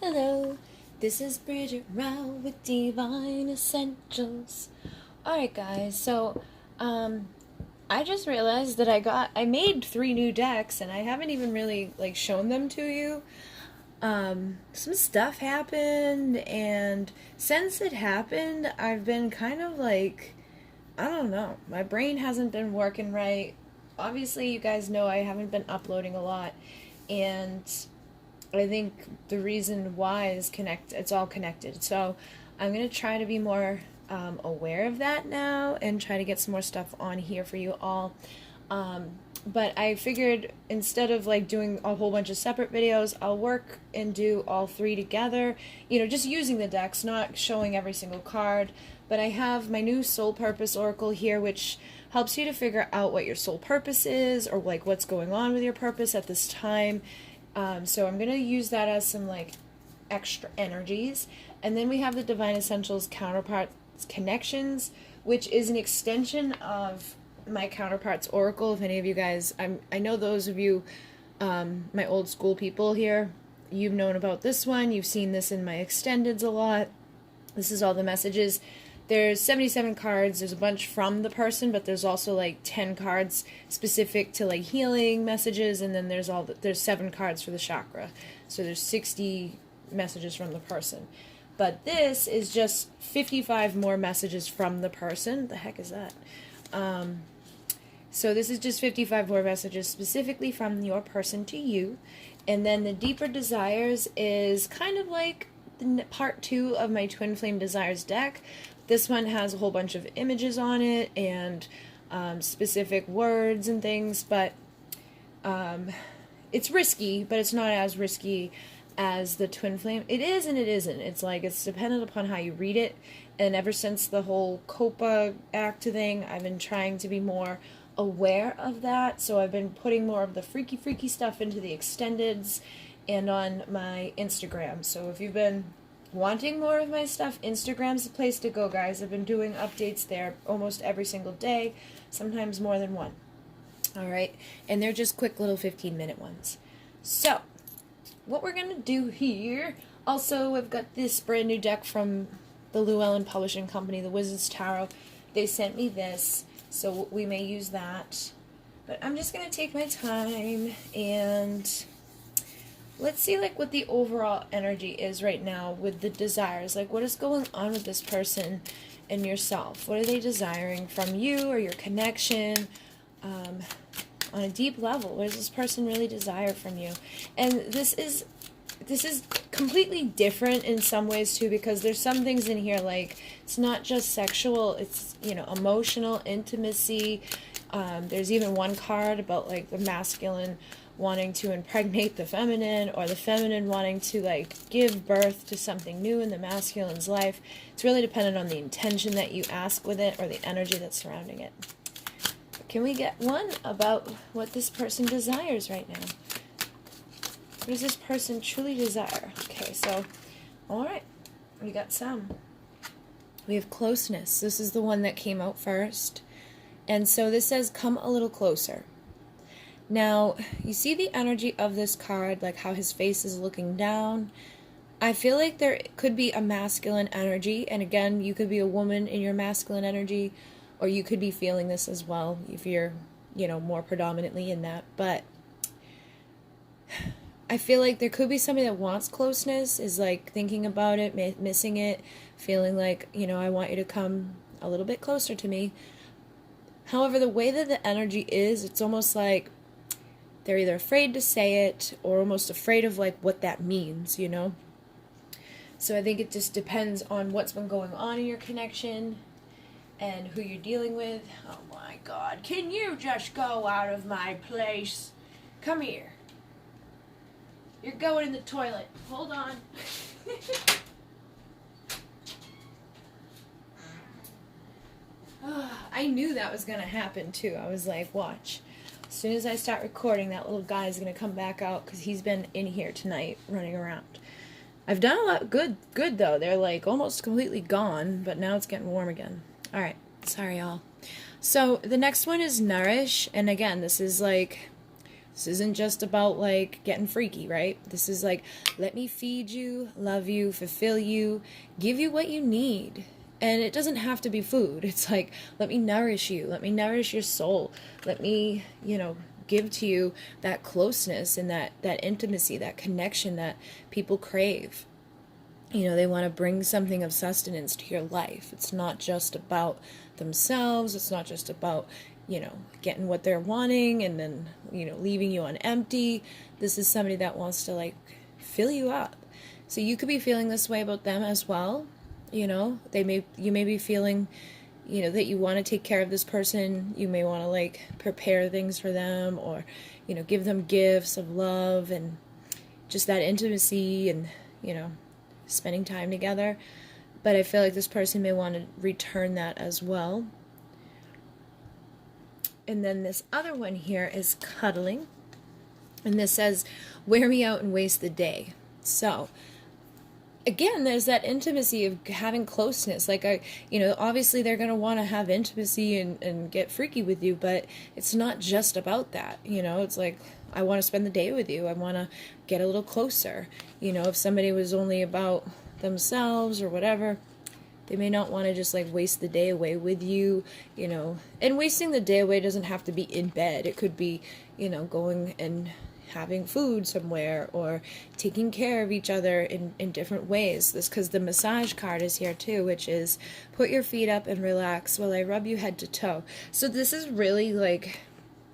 Hello, this is Bridget Rau with Pleiadian Essentials. Alright guys, so I just realized that I made 3 new decks and I haven't even really shown them to you. Some stuff happened, and since it happened, I've been kind of I don't know, my brain hasn't been working right. Obviously, you guys know I haven't been uploading a lot, and I think the reason why is it's all connected. So I'm going to try to be more aware of that now and try to get some more stuff on here for you all. But I figured instead of doing a whole bunch of separate videos, I'll work and do all 3 together, just using the decks, not showing every single card. But I have my new Soul Purpose Oracle here, which helps you to figure out what your soul purpose is, or what's going on with your purpose at this time. So I'm going to use that as some extra energies. And then we have the Divine Essentials Counterparts Connections, which is an extension of my Counterparts Oracle. If any of you guys, I know those of you, my old school people here, you've known about this one. You've seen this in my extendeds a lot. This is all the messages. There's 77 cards. There's a bunch from the person, but there's also 10 cards specific to healing messages, and then there's 7 cards for the chakra. So there's 60 messages from the person. But this is just 55 more messages from the person. The heck is that? So this is just 55 more messages specifically from your person to you. And then the Deeper Desires is kind of like part 2 of my Twin Flame Desires deck. This one has a whole bunch of images on it and specific words and things, but it's risky, but it's not as risky as the Twin Flame. It is and it isn't. It's dependent upon how you read it, and ever since the whole COPA Act thing, I've been trying to be more aware of that, so I've been putting more of the freaky stuff into the extendeds and on my Instagram. So if you've been wanting more of my stuff, Instagram's the place to go, guys. I've been doing updates there almost every single day, sometimes more than one. Alright, and they're just quick little 15-minute ones. So, what we're going to do here, also I've got this brand new deck from the Llewellyn Publishing Company, the Wizard's Tarot. They sent me this, so we may use that. But I'm just going to take my time and let's see what the overall energy is right now with the desires. What is going on with this person and yourself? What are they desiring from you or your connection? On a deep level, what does this person really desire from you? And this is completely different in some ways too, because there's some things in here it's not just sexual, it's emotional, intimacy. There's even one card about the masculine wanting to impregnate the feminine, or the feminine wanting to give birth to something new in the masculine's life. It's really dependent on the intention that you ask with it, or the energy that's surrounding it. Can we get one about what this person desires right now? What does this person truly desire? Okay, so, alright, we got some. We have closeness. This is the one that came out first. And so this says, come a little closer. Now, you see the energy of this card, how his face is looking down. I feel like there could be a masculine energy, and again, you could be a woman in your masculine energy, or you could be feeling this as well if you're, more predominantly in that. But I feel like there could be somebody that wants closeness, is thinking about it, missing it, feeling I want you to come a little bit closer to me. However, the way that the energy is, it's almost they're either afraid to say it or almost afraid of what that means, So I think it just depends on what's been going on in your connection and who you're dealing with. Oh my God, can you just go out of my place? Come here. You're going in the toilet. Hold on. I knew that was going to happen too. I was like, watch. As soon as I start recording, that little guy is going to come back out because he's been in here tonight running around. I've done a lot good though. They're almost completely gone, but now it's getting warm again. Alright, sorry y'all. So the next one is Nourish, and again, this is This isn't just about like getting freaky, right? This is like, let me feed you, love you, fulfill you, give you what you need. And it doesn't have to be food. It's like, let me nourish you. Let me nourish your soul. Let me, give to you that closeness and that intimacy, that connection that people crave. They want to bring something of sustenance to your life. It's not just about themselves. It's not just about, getting what they're wanting and then, leaving you on empty. This is somebody that wants to like fill you up. So you could be feeling this way about them as well. You may be feeling, that you want to take care of this person. You may want to like prepare things for them or, give them gifts of love and just that intimacy and, spending time together. But I feel like this person may want to return that as well. And then this other one here is cuddling. And this says, wear me out and waste the day. So again, there's that intimacy of having closeness. Like, obviously they're going to want to have intimacy and get freaky with you, but it's not just about that. It's like, I want to spend the day with you. I want to get a little closer. If somebody was only about themselves or whatever, they may not want to just like waste the day away with you, and wasting the day away doesn't have to be in bed. It could be, going and having food somewhere or taking care of each other in different ways. This because the massage card is here too, which is put your feet up and relax while I rub you head to toe. So this is really like,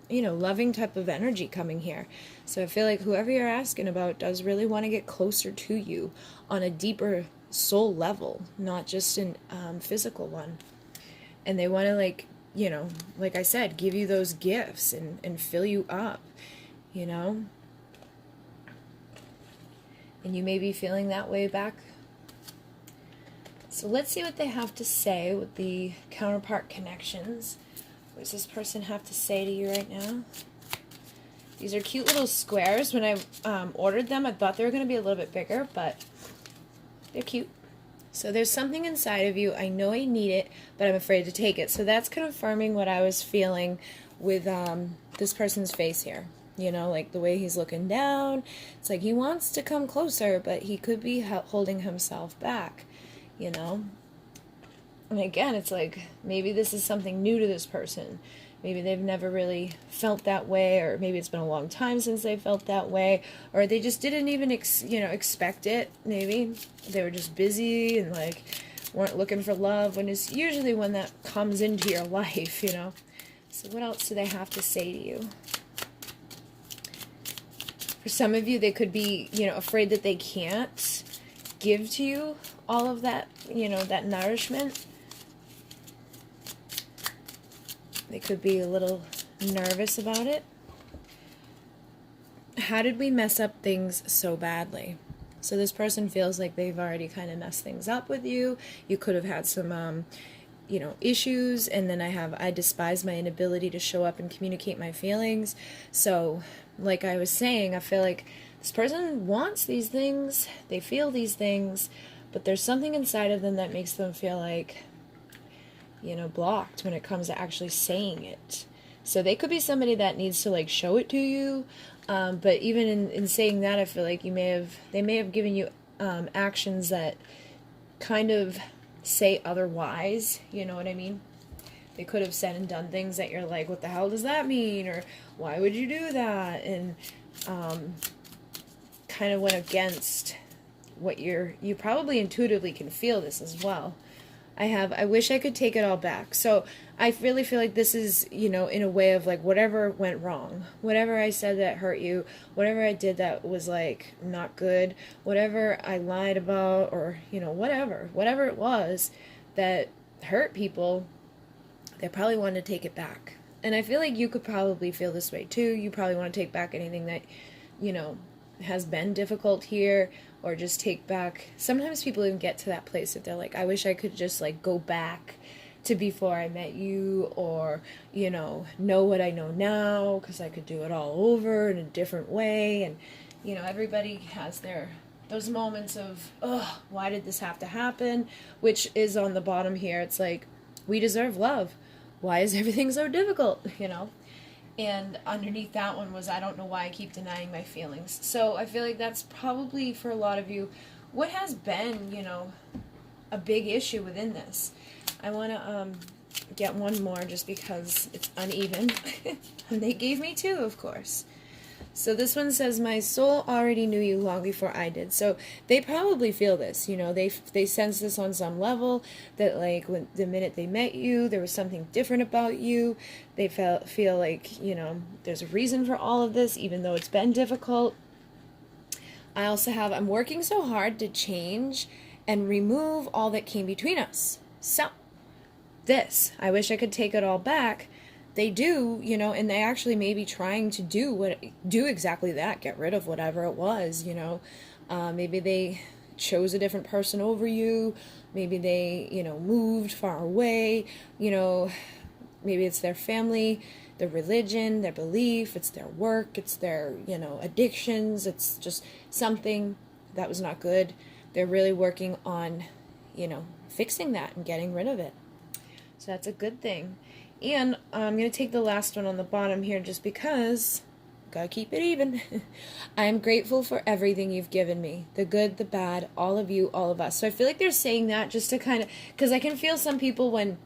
loving type of energy coming here. So I feel like whoever you're asking about does really want to get closer to you on a deeper soul level, not just an physical one. And they want to like, like I said, give you those gifts and fill you up. And you may be feeling that way back. So let's see what they have to say with the counterpart connections. What does this person have to say to you right now? These are cute little squares. When I ordered them, I thought they were going to be a little bit bigger, but they're cute. So there's something inside of you. I know I need it, but I'm afraid to take it. So that's confirming what I was feeling with this person's face here. Like the way he's looking down. It's like he wants to come closer, but he could be holding himself back, And again, it's like maybe this is something new to this person. Maybe they've never really felt that way, or maybe it's been a long time since they felt that way, or they just didn't even expect it. Maybe they were just busy and like weren't looking for love, when it's usually when that comes into your life, So what else do they have to say to you? For some of you, they could be, afraid that they can't give to you all of that, that nourishment. They could be a little nervous about it. How did we mess up things so badly? So this person feels like they've already kind of messed things up with you. You could have had some, issues. And then I despise my inability to show up and communicate my feelings. So like I was saying, I feel like this person wants these things. They feel these things. But there's something inside of them that makes them feel like, blocked when it comes to actually saying it. So they could be somebody that needs to like show it to you. But even in saying that, I feel like they may have given you actions that kind of say otherwise. You know what I mean? They could have said and done things that you're like, what the hell does that mean? Or why would you do that? And kind of went against what you probably intuitively can feel this as well. I wish I could take it all back. So I really feel like this is, in a way of like whatever went wrong, whatever I said that hurt you, whatever I did that was like not good, whatever I lied about, or, whatever it was that hurt people, they probably wanted to take it back. And I feel like you could probably feel this way too. You probably want to take back anything that, has been difficult here, or just take back. Sometimes people even get to that place that they're like, I wish I could just like go back to before I met you, or, know what I know now, because I could do it all over in a different way. And, everybody has those moments of, oh, why did this have to happen? Which is on the bottom here. It's like, we deserve love. Why is everything so difficult? And underneath that one was, I don't know why I keep denying my feelings. So I feel like that's probably, for a lot of you, what has been, you know, a big issue within this. I want to get one more just because it's uneven. And they gave me two, of course. So this one says, my soul already knew you long before I did. So they probably feel this, you know, they sense this on some level, that like when the minute they met you, there was something different about you. They feel like, you know, there's a reason for all of this, even though it's been difficult. I also have, I'm working so hard to change and remove all that came between us. So this, I wish I could take it all back. They do, you know, and they actually may be trying to do exactly that, get rid of whatever it was, you know. Maybe they chose a different person over you. Maybe they, you know, moved far away, you know. Maybe it's their family, their religion, their belief, it's their work, it's their, you know, addictions. It's just something that was not good. They're really working on, you know, fixing that and getting rid of it. So that's a good thing. And I'm going to take the last one on the bottom here just because, gotta keep it even. I am grateful for everything you've given me. The good, the bad, all of you, all of us. So I feel like they're saying that just to kind of, because I can feel some people when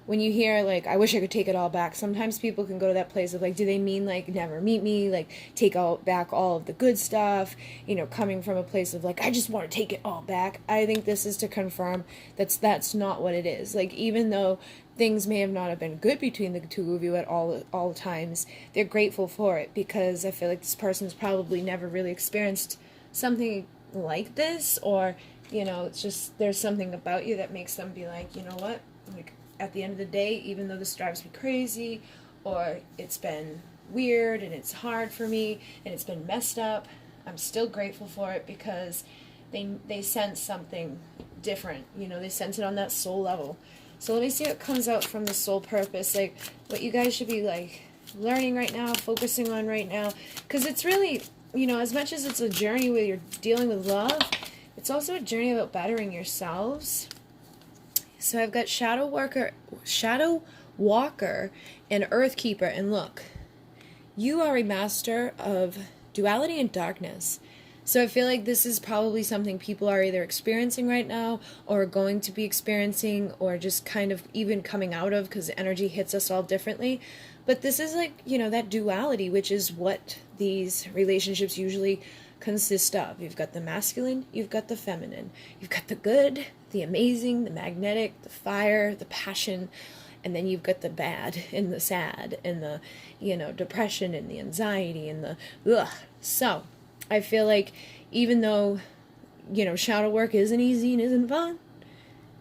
you hear, like, I wish I could take it all back, sometimes people can go to that place of, like, do they mean, like, never meet me, like, take back all of the good stuff, you know, coming from a place of, like, I just want to take it all back. I think this is to confirm that's not what it is. Like, even though things may have not have been good between the two of you at all times, they're grateful for it, because I feel like this person's probably never really experienced something like this, or, you know, it's just, there's something about you that makes them be like, you know what, like, at the end of the day, even though this drives me crazy, or it's been weird and it's hard for me and it's been messed up, I'm still grateful for it, because they sense something different, you know, they sense it on that soul level. So let me see what comes out from the soul purpose, like what you guys should be like learning right now, focusing on right now, because it's really, you know, as much as it's a journey where you're dealing with love, it's also a journey about bettering yourselves. So I've got Shadow Walker, and Earth Keeper, and look, you are a master of duality and darkness. So I feel like this is probably something people are either experiencing right now, or going to be experiencing, or just kind of even coming out of, because energy hits us all differently. But this is like, you know, that duality, which is what these relationships usually consist of. You've got the masculine, you've got the feminine, you've got the good, the amazing, the magnetic, the fire, the passion, and then you've got the bad and the sad and the, you know, depression and the anxiety and the ugh. So I feel like even though, you know, shadow work isn't easy and isn't fun,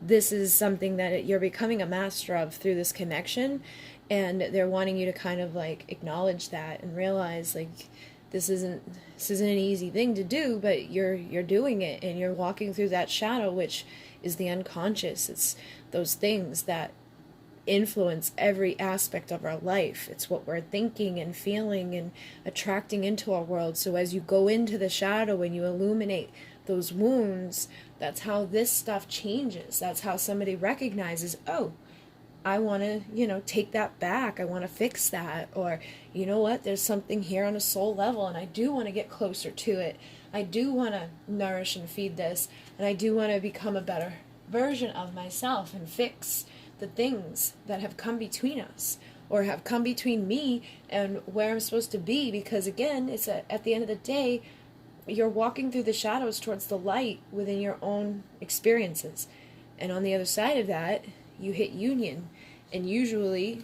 this is something that you're becoming a master of through this connection, and they're wanting you to kind of like acknowledge that and realize, like, this isn't an easy thing to do, but you're doing it, and you're walking through that shadow, which is the unconscious. It's those things that influence every aspect of our life. It's what we're thinking and feeling and attracting into our world. So as you go into the shadow and you illuminate those wounds, that's how this stuff changes. That's how somebody recognizes, oh, I want to, you know, take that back. I want to fix that. Or, you know what, there's something here on a soul level, and I do want to get closer to it. I do want to nourish and feed this, and I do want to become a better version of myself and fix the things that have come between us, or have come between me and where I'm supposed to be. Because again, it's at the end of the day, you're walking through the shadows towards the light within your own experiences. And on the other side of that, you hit union. And usually,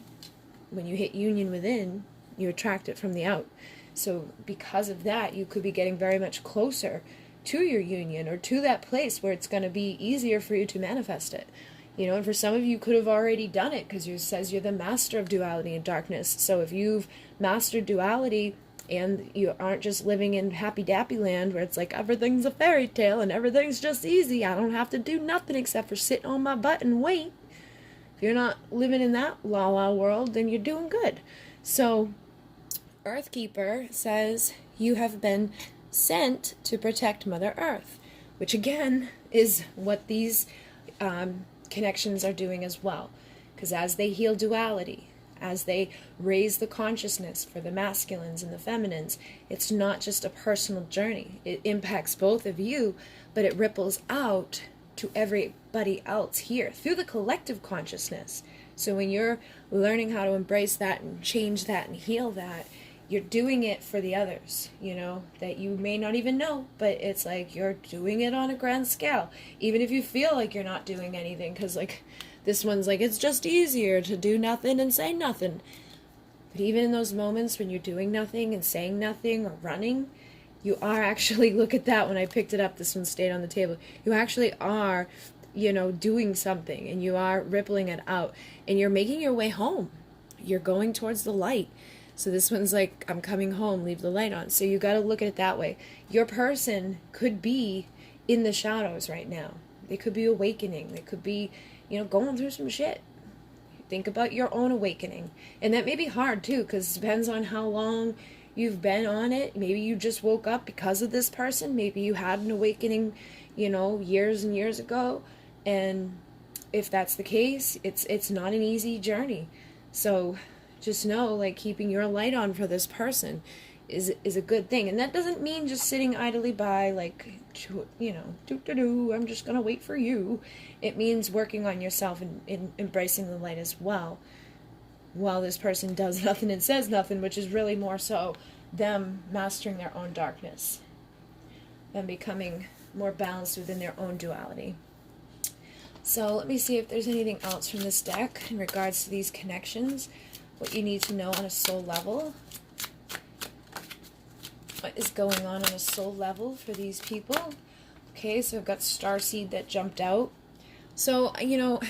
when you hit union within, you attract it from the out. So because of that, you could be getting very much closer to your union, or to that place where it's going to be easier for you to manifest it. You know, and for some of you could have already done it, because it says you're the master of duality and darkness. So if you've mastered duality, and you aren't just living in happy-dappy land where it's like everything's a fairy tale and everything's just easy, I don't have to do nothing except for sit on my butt and wait. If you're not living in that la-la world, then you're doing good. So Earthkeeper says you have been sent to protect Mother Earth, which again is what these connections are doing as well. Because as they heal duality, as they raise the consciousness for the masculines and the feminines. It's not just a personal journey. It impacts both of you, but it ripples out to everybody else here through the collective consciousness. So when you're learning how to embrace that and change that and heal that, you're doing it for the others, you know, that you may not even know, but it's like you're doing it on a grand scale, even if you feel like you're not doing anything, because like this one's like, it's just easier to do nothing and say nothing. But even in those moments when you're doing nothing and saying nothing or running, you are actually, look at that, when I picked it up, this one stayed on the table, you actually are, you know, doing something, and you are rippling it out, and you're making your way home. You're going towards the light. So this one's like, I'm coming home, leave the light on. So you got to look at it that way. Your person could be in the shadows right now. They could be awakening. They could be, you know, going through some shit. Think about your own awakening. And that may be hard too, because it depends on how long you've been on it. Maybe you just woke up because of this person. Maybe you had an awakening, you know, years and years ago. And if that's the case, it's not an easy journey. So just know, like, keeping your light on for this person is a good thing. And that doesn't mean just sitting idly by, like, you know, I'm just going to wait for you. It means working on yourself and embracing the light as well, while this person does nothing and says nothing, which is really more so them mastering their own darkness, them becoming more balanced within their own duality. So let me see if there's anything else from this deck in regards to these connections. What you need to know on a soul level. What is going on a soul level for these people? Okay, so I've got Starseed that jumped out. So, you know,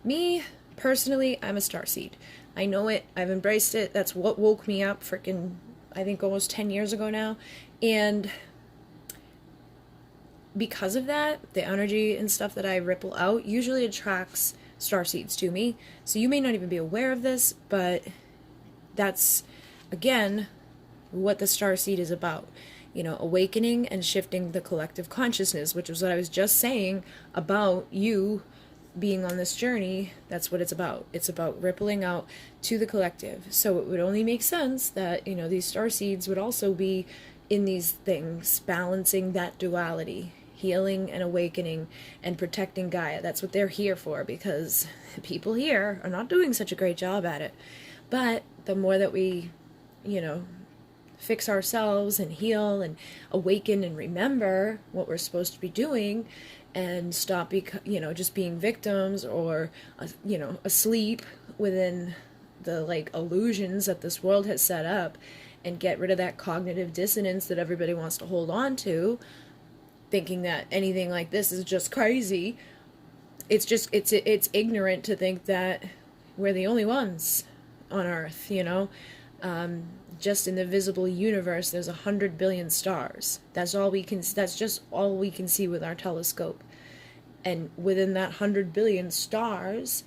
me, personally, I'm a starseed. I know it. I've embraced it. That's what woke me up freaking, I think, almost 10 years ago now. And because of that, the energy and stuff that I ripple out usually attracts starseeds to me. So you may not even be aware of this, but that's, again, what the starseed is about. You know, awakening and shifting the collective consciousness, which is what I was just saying about you being on this journey. That's what it's about. It's about rippling out to the collective. So it would only make sense that, you know, these starseeds would also be in these things, balancing that duality, healing and awakening and protecting Gaia. That's what they're here for, because people here are not doing such a great job at it. But the more that we, you know, fix ourselves and heal and awaken and remember what we're supposed to be doing, and stop, you know, just being victims or, you know, asleep within the, like, illusions that this world has set up, and get rid of that cognitive dissonance that everybody wants to hold on to, thinking that anything like this is just crazy. It's just, it's ignorant to think that we're the only ones on Earth, you know. Just in the visible universe, there's 100 billion stars. That's all we can. That's just all we can see with our telescope. And within that 100 billion stars,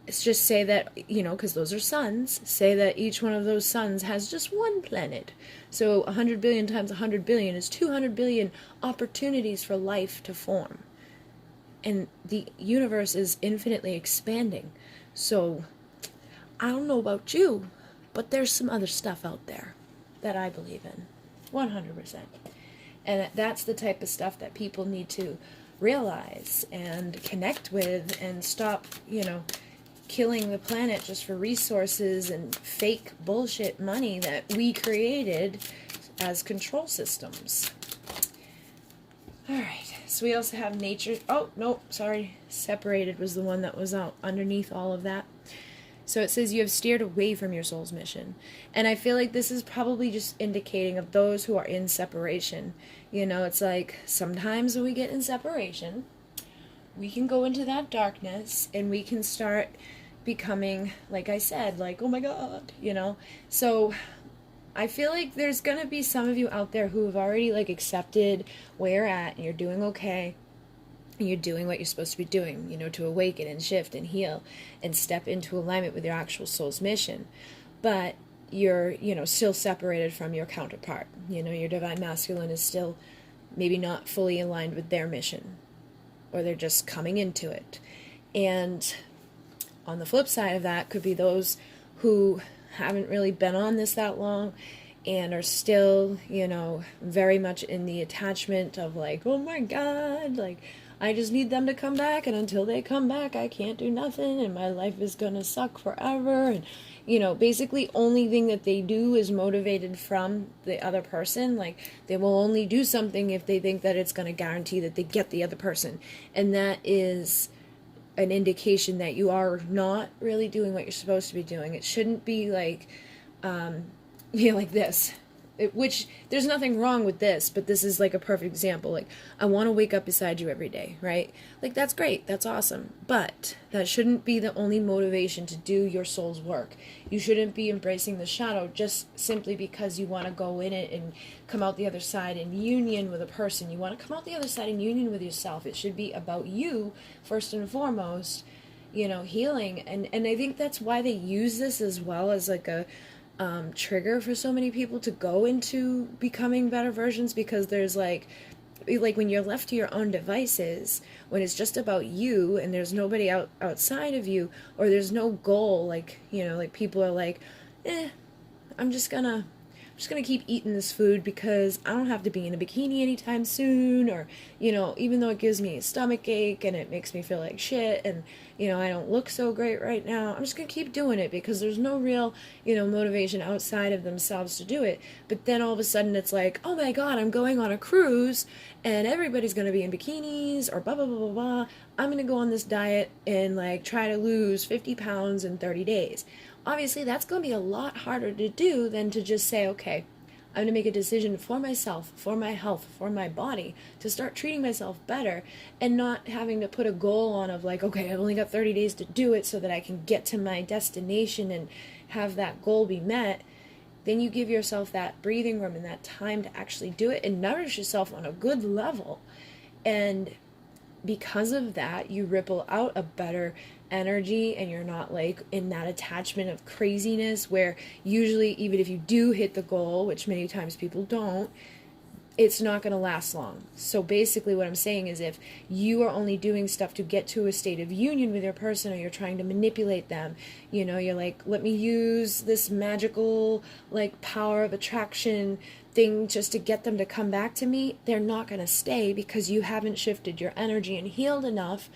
let's just say that, you know, because those are suns, say that each one of those suns has just one planet. So 100 billion times 100 billion is 200 billion opportunities for life to form. And the universe is infinitely expanding. So I don't know about you, but there's some other stuff out there that I believe in, 100%. And that's the type of stuff that people need to realize and connect with, and stop, you know, killing the planet just for resources and fake bullshit money that we created as control systems. Alright, so we also have nature. Oh, no, sorry. Separated was the one that was out underneath all of that. So it says you have steered away from your soul's mission. And I feel like this is probably just indicating of those who are in separation. You know, it's like sometimes when we get in separation, we can go into that darkness and we can start becoming, like I said, like, oh my God, you know. So I feel like there's going to be some of you out there who have already, like, accepted where you're at and you're doing okay. And you're doing what you're supposed to be doing, you know, to awaken and shift and heal and step into alignment with your actual soul's mission. But you're, you know, still separated from your counterpart. You know, your divine masculine is still maybe not fully aligned with their mission, or they're just coming into it. And on the flip side of that could be those who haven't really been on this that long and are still, very much in the attachment of like, oh my God, like, I just need them to come back, and until they come back, I can't do nothing, and my life is gonna suck forever, and, basically only thing that they do is motivated from the other person. Like, they will only do something if they think that it's gonna guarantee that they get the other person, and that is an indication that you are not really doing what you're supposed to be doing. It shouldn't be like, like this. Which, there's nothing wrong with this, but this is like a perfect example. Like, I want to wake up beside you every day, right? Like, that's great, that's awesome, but that shouldn't be the only motivation to do your soul's work. You shouldn't be embracing the shadow just simply because you want to go in it and come out the other side in union with a person. You want to come out the other side in union with yourself. It should be about you, first and foremost, healing. And I think that's why they use this as well as like a trigger for so many people to go into becoming better versions, because there's like when you're left to your own devices, when it's just about you and there's nobody outside of you, or there's no goal, like people are like, I'm just gonna keep eating this food because I don't have to be in a bikini anytime soon, or, even though it gives me a stomach ache and it makes me feel like shit, and, I don't look so great right now, I'm just going to keep doing it because there's no real, motivation outside of themselves to do it. But then all of a sudden it's like, oh my God, I'm going on a cruise and everybody's going to be in bikinis or blah, blah, blah, blah, blah. I'm going to go on this diet and like try to lose 50 pounds in 30 days. Obviously, that's going to be a lot harder to do than to just say, okay, I'm going to make a decision for myself, for my health, for my body, to start treating myself better, and not having to put a goal on of like, okay, I've only got 30 days to do it so that I can get to my destination and have that goal be met. Then you give yourself that breathing room and that time to actually do it and nourish yourself on a good level. And because of that, you ripple out a better energy, and you're not like in that attachment of craziness where usually even if you do hit the goal, which many times people don't, it's not going to last long. So basically what I'm saying is, if you are only doing stuff to get to a state of union with your person, or you're trying to manipulate them, you're like, let me use this magical like power of attraction thing just to get them to come back to me, they're not going to stay, because you haven't shifted your energy and healed enough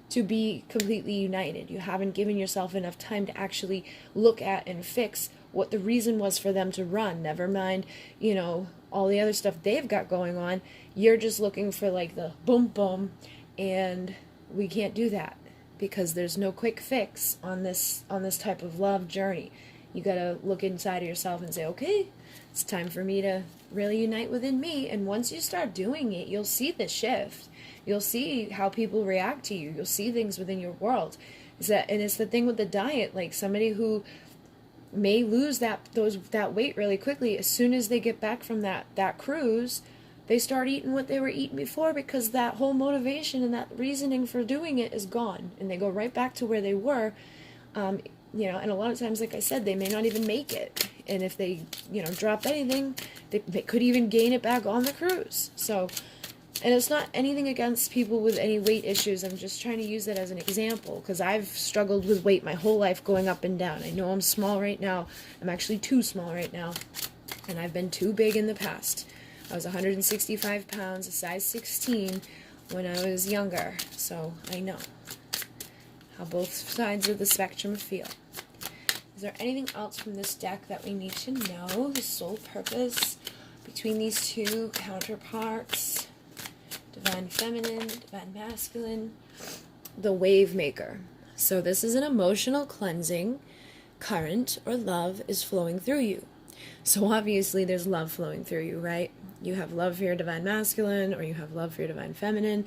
to be completely united. You haven't given yourself enough time to actually look at and fix what the reason was for them to run. Never mind, all the other stuff they've got going on. You're just looking for like the boom boom, and we can't do that because there's no quick fix on this type of love journey. You got to look inside of yourself and say, okay, it's time for me to really unite within me. And once you start doing it, you'll see the shift. You'll see how people react to you. You'll see things within your world. And it's the thing with the diet, like somebody who may lose that weight really quickly, as soon as they get back from that cruise, they start eating what they were eating before, because that whole motivation and that reasoning for doing it is gone, and they go right back to where they were. And a lot of times, like I said, they may not even make it. And if they, drop anything, they could even gain it back on the cruise. So, and it's not anything against people with any weight issues. I'm just trying to use that as an example, because I've struggled with weight my whole life, going up and down. I know I'm small right now. I'm actually too small right now. And I've been too big in the past. I was 165 pounds, a size 16, when I was younger. So I know how both sides of the spectrum feel. Is there anything else from this deck that we need to know? The soul purpose between these two counterparts. Divine feminine, divine masculine. The wave maker. So this is an emotional cleansing current, or love is flowing through you. So obviously there's love flowing through you, right? You have love for your divine masculine, or you have love for your divine feminine.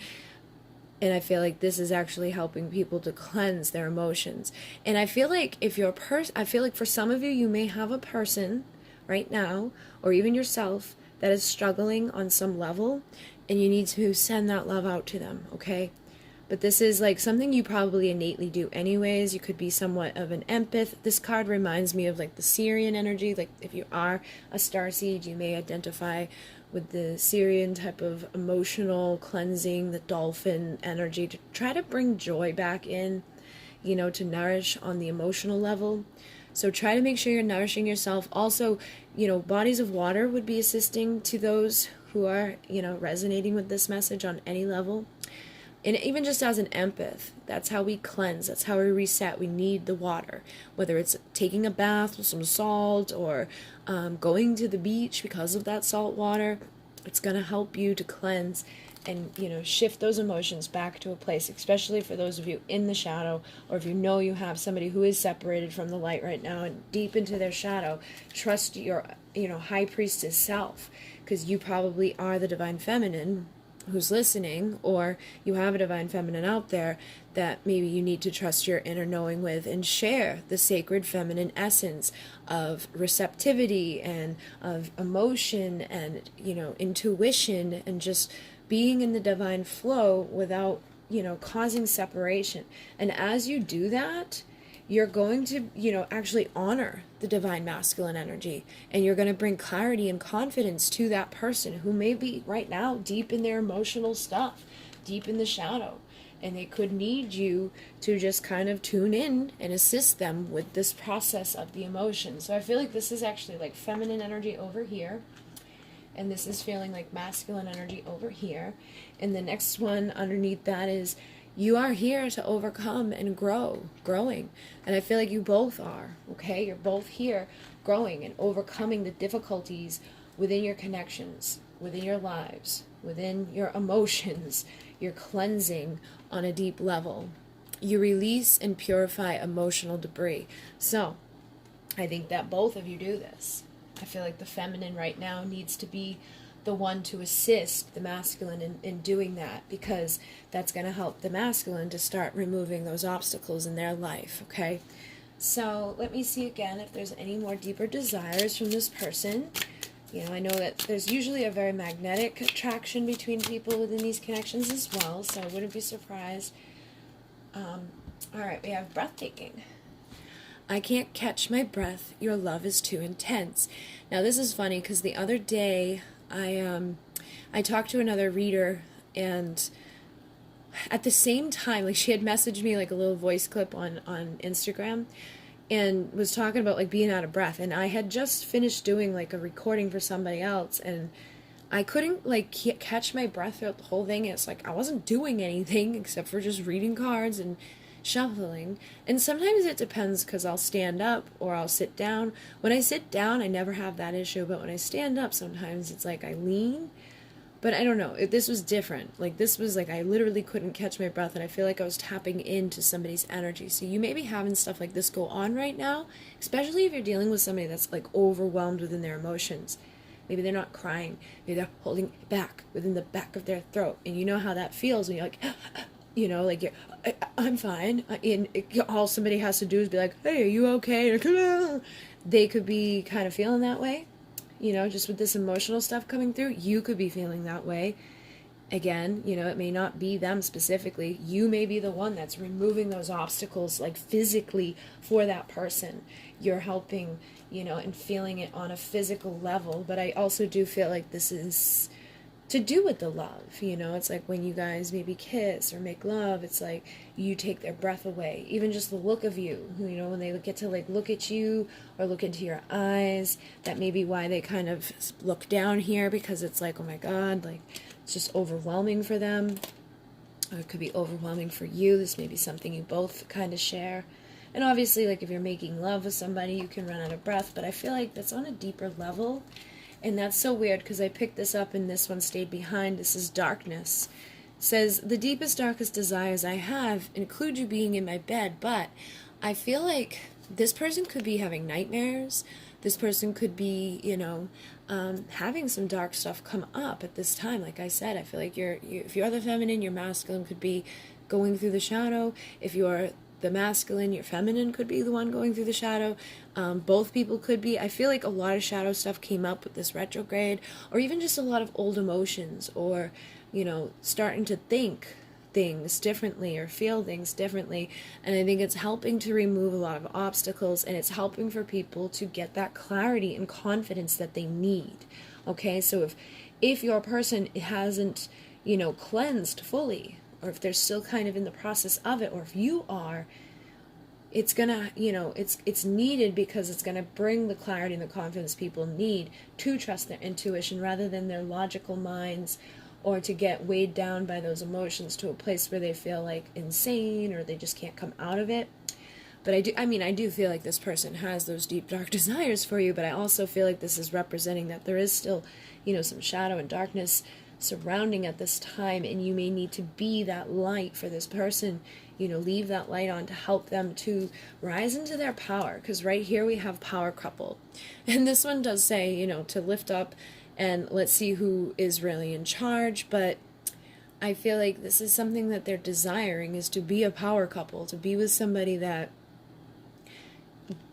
And I feel like this is actually helping people to cleanse their emotions. And I feel like I feel like for some of you, you may have a person right now, or even yourself, that is struggling on some level, and you need to send that love out to them, okay? But this is like something you probably innately do anyways. You could be somewhat of an empath. This card reminds me of like the Syrian energy. Like if you are a starseed, you may identify with the Syrian type of emotional cleansing, the dolphin energy, to try to bring joy back in, to nourish on the emotional level. So try to make sure you're nourishing yourself. Also, bodies of water would be assisting to those who are, resonating with this message on any level. And even just as an empath, that's how we cleanse, that's how we reset. We need the water, whether it's taking a bath with some salt or going to the beach because of that salt water. It's going to help you to cleanse and, shift those emotions back to a place, especially for those of you in the shadow, or if you have somebody who is separated from the light right now and deep into their shadow. Trust your, high priestess self, because you probably are the divine feminine who's listening, or you have a divine feminine out there that maybe you need to trust your inner knowing with and share the sacred feminine essence of receptivity and of emotion and, intuition and just being in the divine flow without, causing separation. And as you do that, you're going to, actually honor the divine masculine energy, and you're going to bring clarity and confidence to that person who may be right now deep in their emotional stuff, deep in the shadow, and they could need you to just kind of tune in and assist them with this process of the emotion. So I feel like this is actually like feminine energy over here, and this is feeling like masculine energy over here, and the next one underneath that is you are here to overcome and growing. And I feel like you both are, okay? You're both here growing and overcoming the difficulties within your connections, within your lives, within your emotions. You're cleansing on a deep level. You release and purify emotional debris. So I think that both of you do this. I feel like the feminine right now needs to be the one to assist the masculine in doing that, because that's going to help the masculine to start removing those obstacles in their life, okay? So let me see again if there's any more deeper desires from this person. I know that there's usually a very magnetic attraction between people within these connections as well, so I wouldn't be surprised. All right, we have breathtaking. I can't catch my breath. Your love is too intense. Now this is funny because the other day I talked to another reader, and at the same time, like, she had messaged me like a little voice clip on Instagram and was talking about like being out of breath, and I had just finished doing like a recording for somebody else, and I couldn't like catch my breath throughout the whole thing. It's like I wasn't doing anything except for just reading cards and shuffling. And sometimes it depends, because I'll stand up or I'll sit down. When I sit down, I never have that issue, but when I stand up, sometimes it's like I lean. But I don't know, this was different. Like, this was like I literally couldn't catch my breath, and I feel like I was tapping into somebody's energy. So you may be having stuff like this go on right now, especially if you're dealing with somebody that's like overwhelmed within their emotions. Maybe they're not crying, maybe they're holding it back within the back of their throat, and you know how that feels when you're like like I'm fine, and all somebody has to do is be like, hey, are you okay? They could be kind of feeling that way, just with this emotional stuff coming through. You could be feeling that way. Again, it may not be them specifically. You may be the one that's removing those obstacles, like physically, for that person. You're helping, and feeling it on a physical level. But I also do feel like this is to do with the love. It's like when you guys maybe kiss or make love, it's like you take their breath away. Even just the look of you, when they get to like look at you or look into your eyes, that may be why they kind of look down here, because it's like, oh my God, like it's just overwhelming for them. Or it could be overwhelming for you. This may be something you both kind of share. And obviously, like if you're making love with somebody, you can run out of breath, but I feel like that's on a deeper level. And that's so weird, because I picked this up and this one stayed behind. This is darkness. It says, the deepest, darkest desires I have include you being in my bed, but I feel like this person could be having nightmares. This person could be, having some dark stuff come up at this time. Like I said, I feel like if you're the feminine, your masculine could be going through the shadow. If you're the masculine, your feminine could be the one going through the shadow. Both people could be. I feel like a lot of shadow stuff came up with this retrograde, or even just a lot of old emotions, or, starting to think things differently or feel things differently. And I think it's helping to remove a lot of obstacles, and it's helping for people to get that clarity and confidence that they need. Okay, so if your person hasn't, cleansed fully, or if they're still kind of in the process of it, or if you are, it's gonna, it's needed because it's gonna bring the clarity and the confidence people need to trust their intuition rather than their logical minds, or to get weighed down by those emotions to a place where they feel like insane or they just can't come out of it. But I do feel like this person has those deep, dark desires for you, but I also feel like this is representing that there is still, some shadow and darkness surrounding at this time, and you may need to be that light for this person, leave that light on to help them to rise into their power, because right here we have power couple. And this one does say, to lift up and let's see who is really in charge, but I feel like this is something that they're desiring, is to be a power couple, to be with somebody that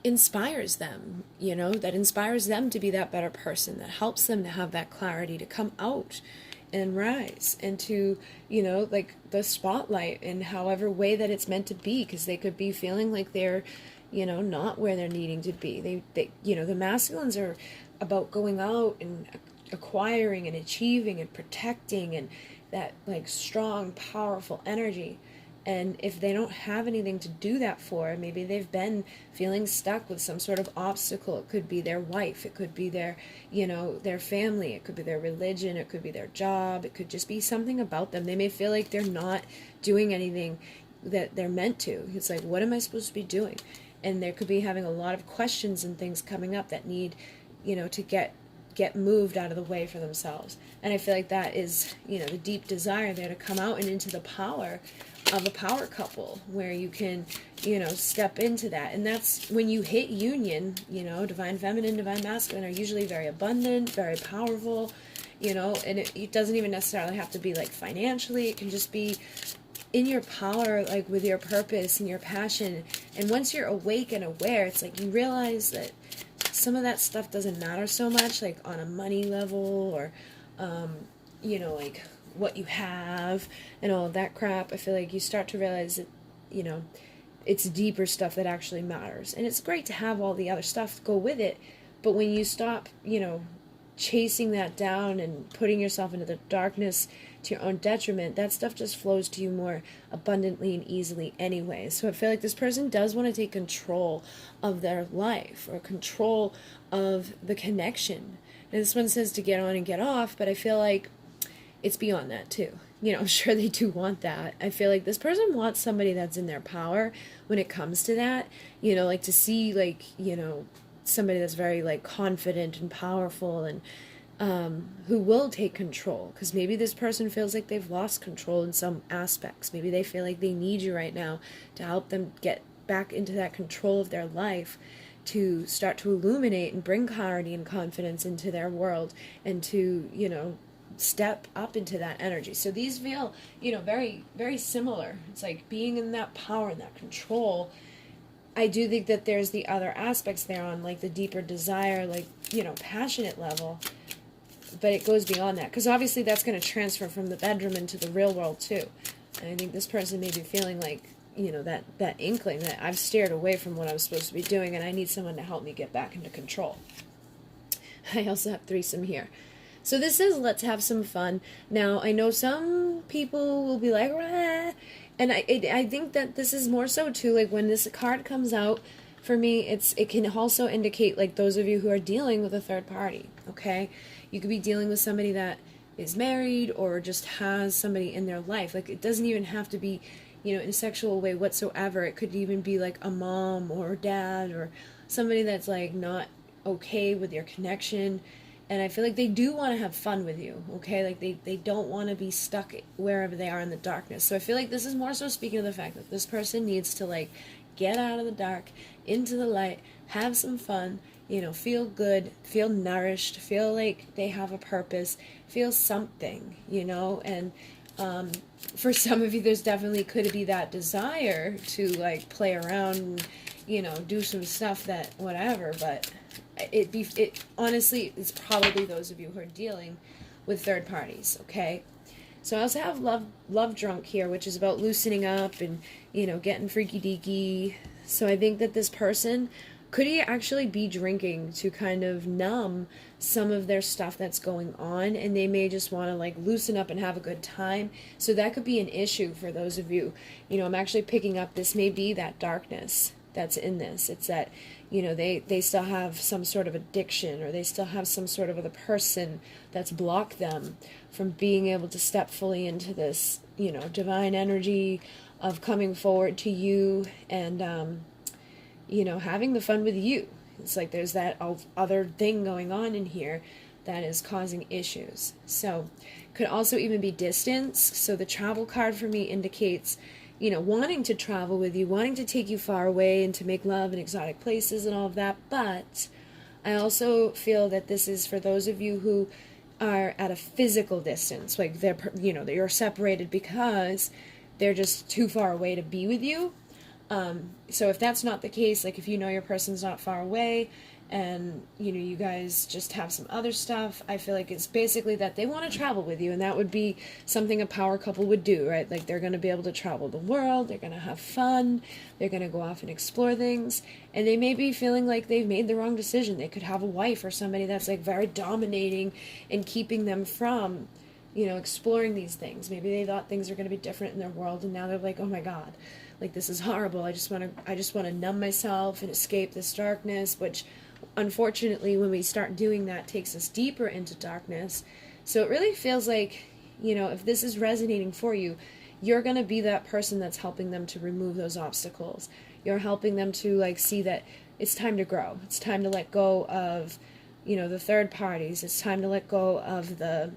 inspires them, that inspires them to be that better person, that helps them to have that clarity, to come out and rise and to, like the spotlight in however way that it's meant to be, because they could be feeling like they're, not where they're needing to be. They the masculines are about going out and acquiring and achieving and protecting and that like strong, powerful energy. And if they don't have anything to do that for, maybe they've been feeling stuck with some sort of obstacle. It could be their wife, it could be their, their family, it could be their religion, it could be their job, it could just be something about them. They may feel like they're not doing anything that they're meant to. It's like, what am I supposed to be doing? And they could be having a lot of questions and things coming up that need, to get moved out of the way for themselves. And I feel like that is, the deep desire there to come out and into the power of a power couple, where you can, step into that. And that's when you hit union, divine feminine, divine masculine are usually very abundant, very powerful, and it doesn't even necessarily have to be like financially. It can just be in your power, like with your purpose and your passion. And once you're awake and aware, it's like you realize that some of that stuff doesn't matter so much, like on a money level or, like what you have and all of that crap. I feel like you start to realize that, it's deeper stuff that actually matters. And it's great to have all the other stuff go with it, but when you stop, chasing that down and putting yourself into the darkness to your own detriment, that stuff just flows to you more abundantly and easily anyway. So I feel like this person does want to take control of their life or control of the connection. And this one says to get on and get off, but I feel like it's beyond that too. I'm sure they do want that. I feel like this person wants somebody that's in their power when it comes to that, like to see like, somebody that's very like confident and powerful and who will take control, because maybe this person feels like they've lost control in some aspects. Maybe they feel like they need you right now to help them get back into that control of their life, to start to illuminate and bring clarity and confidence into their world, and to step up into that energy. So these feel very, very similar. It's like being in that power and that control. I do think that there's the other aspects there on like the deeper desire, like, passionate level, but it goes beyond that, because obviously that's going to transfer from the bedroom into the real world too. And I think this person may be feeling like, that inkling that I've steered away from what I was supposed to be doing and I need someone to help me get back into control. I also have threesome here. So this is let's have some fun. Now, I know some people will be like, rah, and I think that this is more so too, like when this card comes out, for me, it can also indicate like those of you who are dealing with a third party, okay? You could be dealing with somebody that is married or just has somebody in their life. Like it doesn't even have to be, in a sexual way whatsoever. It could even be like a mom or dad or somebody that's like not okay with your connection. And I feel like they do want to have fun with you, okay? Like they don't want to be stuck wherever they are in the darkness. So I feel like this is more so speaking of the fact that this person needs to like get out of the dark, into the light, have some fun, feel good, feel nourished, feel like they have a purpose, feel something, and for some of you there's definitely could be that desire to like play around and, do some stuff that whatever, but it honestly it's probably those of you who are dealing with third parties, okay? So I also have love drunk here, which is about loosening up and getting freaky deaky. So I think that this person could actually be drinking to kind of numb some of their stuff that's going on, and they may just want to like loosen up and have a good time. So that could be an issue for those of you. I'm actually picking up this may be that darkness that's in this. It's that, they still have some sort of addiction, or they still have some sort of a person that's blocked them from being able to step fully into this, divine energy of coming forward to you and, having the fun with you. It's like there's that other thing going on in here that is causing issues. So could also even be distance. So the travel card for me indicates, wanting to travel with you, wanting to take you far away and to make love in exotic places and all of that. But I also feel that this is for those of you who are at a physical distance, like you're separated because they're just too far away to be with you. So if that's not the case, like if your person's not far away and, you guys just have some other stuff, I feel like it's basically that they want to travel with you, and that would be something a power couple would do, right? Like they're going to be able to travel the world, they're going to have fun, they're going to go off and explore things, and they may be feeling like they've made the wrong decision. They could have a wife or somebody that's like very dominating and keeping them from, exploring these things. Maybe they thought things were going to be different in their world, and now they're like, oh my God, like this is horrible. I just want to numb myself and escape this darkness, which unfortunately when we start doing that takes us deeper into darkness. So it really feels like, if this is resonating for you, you're going to be that person that's helping them to remove those obstacles. You're helping them to like see that it's time to grow. It's time to let go of, the third parties. It's time to let go of the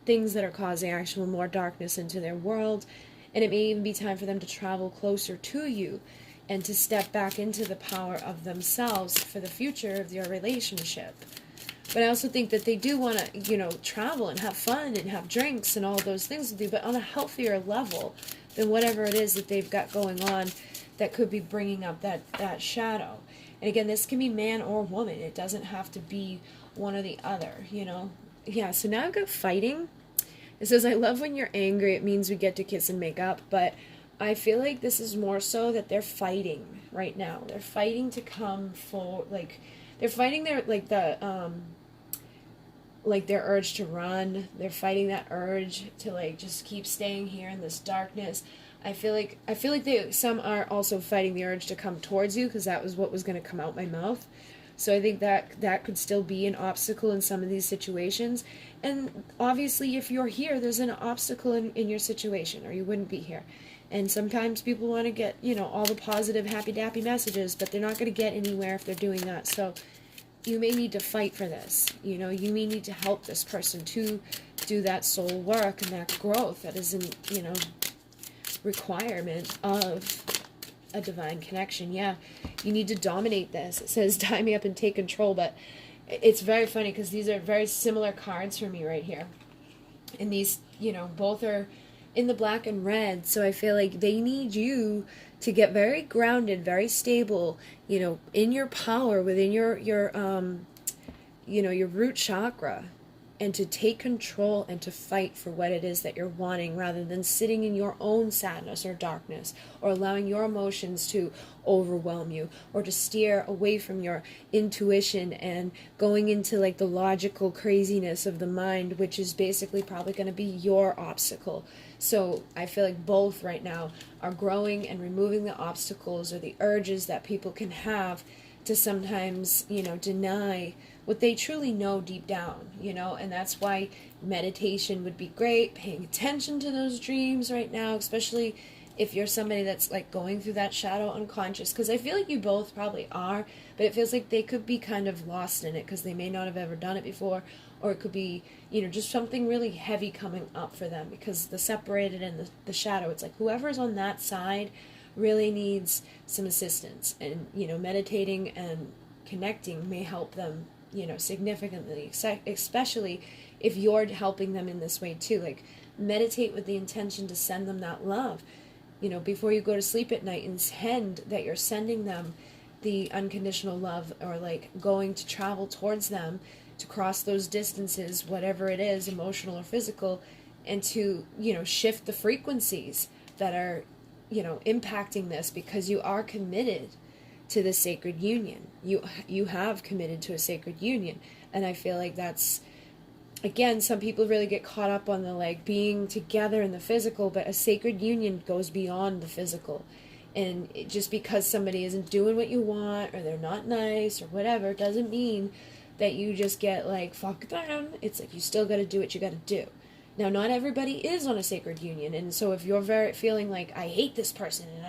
things that are causing actual more darkness into their world. And it may even be time for them to travel closer to you and to step back into the power of themselves for the future of your relationship. But I also think that they do want to, travel and have fun and have drinks and all those things with you, but on a healthier level than whatever it is that they've got going on that could be bringing up that shadow. And again, this can be man or woman. It doesn't have to be one or the other, Yeah, so now I've got fighting. It says, I love when you're angry. It means we get to kiss and make up. But I feel like this is more so that they're fighting right now. They're fighting to come for, they're fighting their, their urge to run. They're fighting that urge to, just keep staying here in this darkness. I feel like some are also fighting the urge to come towards you, because that was what was going to come out my mouth. So I think that could still be an obstacle in some of these situations. And obviously, if you're here, there's an obstacle in your situation, or you wouldn't be here. And sometimes people want to get, all the positive, happy-dappy messages, but they're not going to get anywhere if they're doing that. So you may need to fight for this. You may need to help this person to do that soul work and that growth that is an, requirement of a divine connection. Yeah, you need to dominate this. It says, tie me up and take control, but it's very funny because these are very similar cards for me right here. And these, both are in the black and red, so I feel like they need you to get very grounded, very stable, in your power, within your root chakra, and to take control and to fight for what it is that you're wanting, rather than sitting in your own sadness or darkness, or allowing your emotions to overwhelm you, or to steer away from your intuition and going into the logical craziness of the mind, which is basically probably going to be your obstacle. So I feel like both right now are growing and removing the obstacles or the urges that people can have to sometimes, deny what they truly know deep down, and that's why meditation would be great, paying attention to those dreams right now, especially if you're somebody that's going through that shadow unconscious, because I feel like you both probably are, but it feels like they could be kind of lost in it because they may not have ever done it before, or it could be, just something really heavy coming up for them because the separated and the shadow, it's like whoever's on that side really needs some assistance, and, meditating and connecting may help them, significantly, especially if you're helping them in this way too. Meditate with the intention to send them that love, before you go to sleep at night, intend that you're sending them the unconditional love, or going to travel towards them to cross those distances, whatever it is, emotional or physical, and to, shift the frequencies that are, impacting this, because you are committed to the sacred union. You have committed to a sacred union. And I feel like that's, again, some people really get caught up on the being together in the physical, but a sacred union goes beyond the physical. And just because somebody isn't doing what you want, or they're not nice, or whatever, doesn't mean that you just get like, fuck them. It's like, you still got to do what you got to do. Now, not everybody is on a sacred union, and so if you're feeling like, I hate this person, and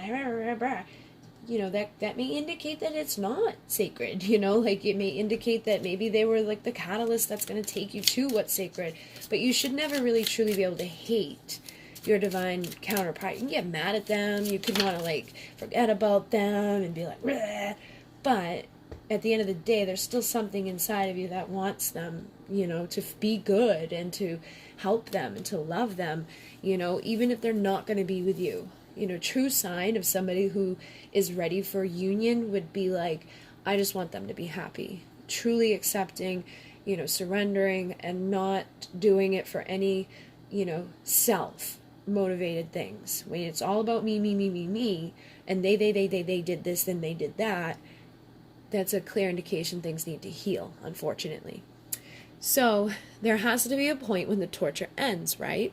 that may indicate that it's not sacred, like it may indicate that maybe they were like the catalyst that's going to take you to what's sacred. But you should never really truly be able to hate your divine counterpart. You can get mad at them, you could want to like forget about them and be like, bleh. But at the end of the day, there's still something inside of you that wants them, to be good and to help them and to love them, even if they're not going to be with you. True sign of somebody who is ready for union would be like, I just want them to be happy, truly accepting, surrendering, and not doing it for any, self-motivated things. When it's all about me, and they did this, then they did that, that's a clear indication things need to heal, unfortunately. So there has to be a point when the torture ends, right?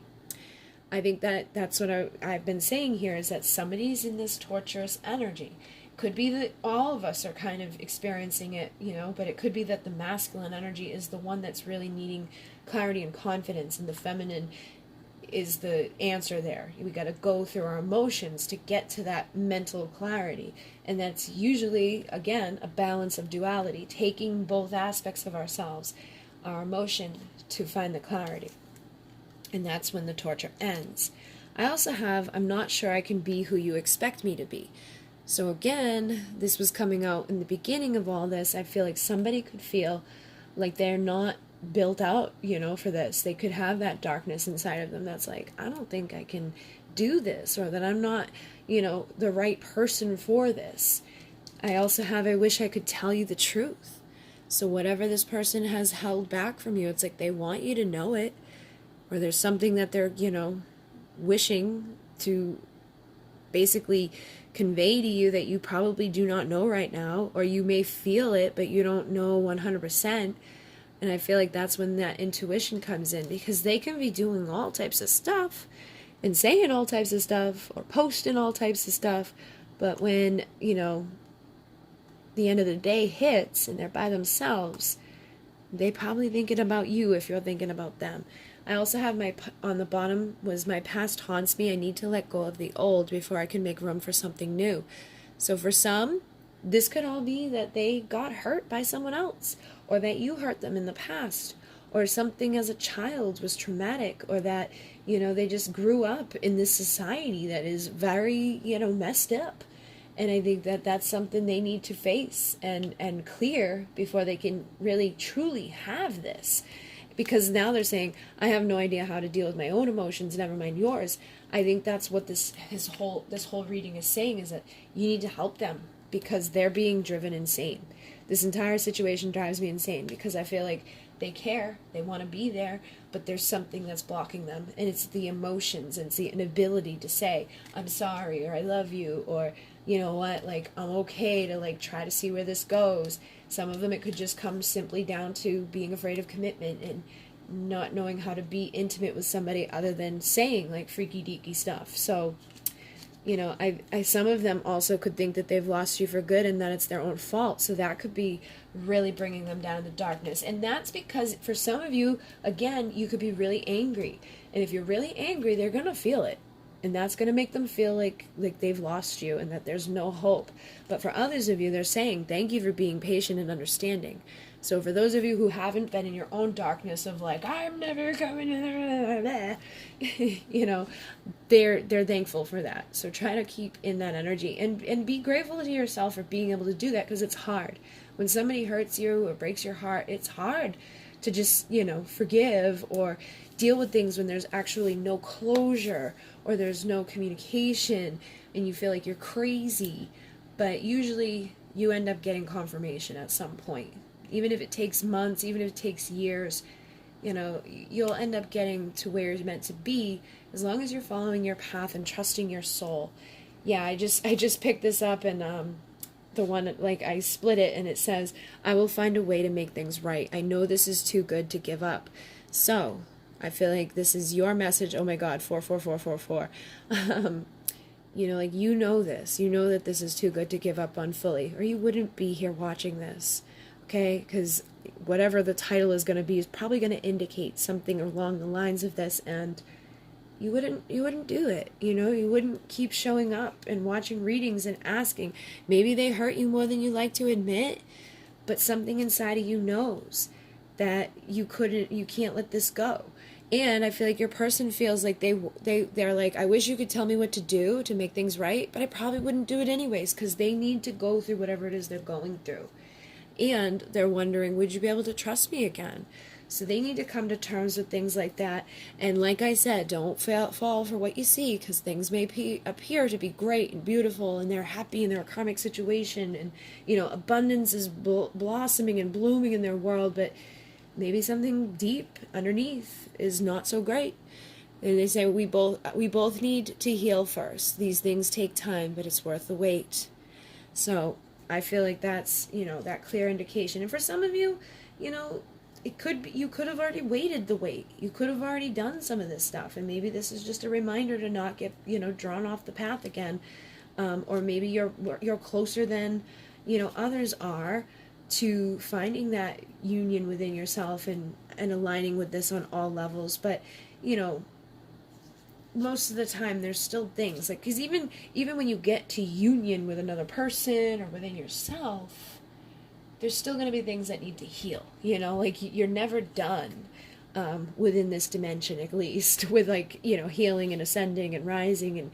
I think that's what I've been saying here, is that somebody's in this torturous energy. Could be that all of us are kind of experiencing it, but it could be that the masculine energy is the one that's really needing clarity and confidence, and the feminine is the answer there. We got to go through our emotions to get to that mental clarity. And that's usually, again, a balance of duality, taking both aspects of ourselves, our emotion, to find the clarity. And that's when the torture ends. I also have, I'm not sure I can be who you expect me to be. So again, this was coming out in the beginning of all this. I feel like somebody could feel like they're not built out, for this. They could have that darkness inside of them that's like, I don't think I can do this, or that I'm not, the right person for this. I also have, I wish I could tell you the truth. So whatever this person has held back from you, it's like they want you to know it, or there's something that they're, wishing to basically convey to you that you probably do not know right now, or you may feel it, but you don't know 100%. And I feel like that's when that intuition comes in, because they can be doing all types of stuff and saying all types of stuff or posting all types of stuff. But when, the end of the day hits and they're by themselves, they probably thinking about you if you're thinking about them. I also have on the bottom was, my past haunts me. I need to let go of the old before I can make room for something new. So for some, this could all be that they got hurt by someone else, or that you hurt them in the past, or something as a child was traumatic, or that, they just grew up in this society that is very, messed up. And I think that that's something they need to face and clear before they can really truly have this. Because now they're saying, I have no idea how to deal with my own emotions, never mind yours. I think that's what this whole reading is saying, is that you need to help them, because they're being driven insane. This entire situation drives me insane, because I feel like they care, they want to be there, but there's something that's blocking them, and it's the emotions, and it's the inability to say, I'm sorry, or I love you, or, you know what, like, I'm okay to, like, try to see where this goes. Some of them, it could just come simply down to being afraid of commitment and not knowing how to be intimate with somebody other than saying, like, freaky deaky stuff. So, I some of them also could think that they've lost you for good and that it's their own fault. So that could be really bringing them down in the darkness. And that's because for some of you, again, you could be really angry. And if you're really angry, they're going to feel it. And that's going to make them feel like they've lost you and that there's no hope. But for others of you, they're saying, thank you for being patient and understanding. So for those of you who haven't been in your own darkness of like, I'm never coming, they're thankful for that. So try to keep in that energy and be grateful to yourself for being able to do that, because it's hard. When somebody hurts you or breaks your heart, it's hard to just, forgive or deal with things when there's actually no closure or there's no communication and you feel like you're crazy. But usually you end up getting confirmation at some point. Even if it takes months, even if it takes years, you'll end up getting to where you're meant to be, as long as you're following your path and trusting your soul. Yeah, I just picked this up, and the one, like, I split it, and it says, I will find a way to make things right. I know this is too good to give up. So I feel like this is your message. Oh my God, 44444. You know, like, you know this. You know that this is too good to give up on fully, or you wouldn't be here watching this, okay? Because whatever the title is going to be is probably going to indicate something along the lines of this, and you wouldn't do it. You know, you wouldn't keep showing up and watching readings and asking. Maybe they hurt you more than you like to admit, but something inside of you knows that you can't let this go. And I feel like your person feels like they're like, I wish you could tell me what to do to make things right, but I probably wouldn't do it anyways, because they need to go through whatever it is they're going through. And they're wondering, would you be able to trust me again? So they need to come to terms with things like that. And like I said, don't fall for what you see, because things may appear to be great and beautiful, and they're happy in their karmic situation, and, you know, abundance is blossoming and blooming in their world, but maybe something deep underneath is not so great. And they say we both need to heal first. These things take time, but it's worth the wait. So I feel like that's, you know, that clear indication. And for some of you, you know, it could be, you could have already waited the wait. You could have already done some of this stuff, and maybe this is just a reminder to not get, you know, drawn off the path again. Or maybe you're closer than, you know, others are to finding that union within yourself and aligning with this on all levels. But, you know, most of the time there's still things like, because even when you get to union with another person or within yourself, there's still going to be things that need to heal. You know, like, you're never done within this dimension, at least, with, like, you know, healing and ascending and rising and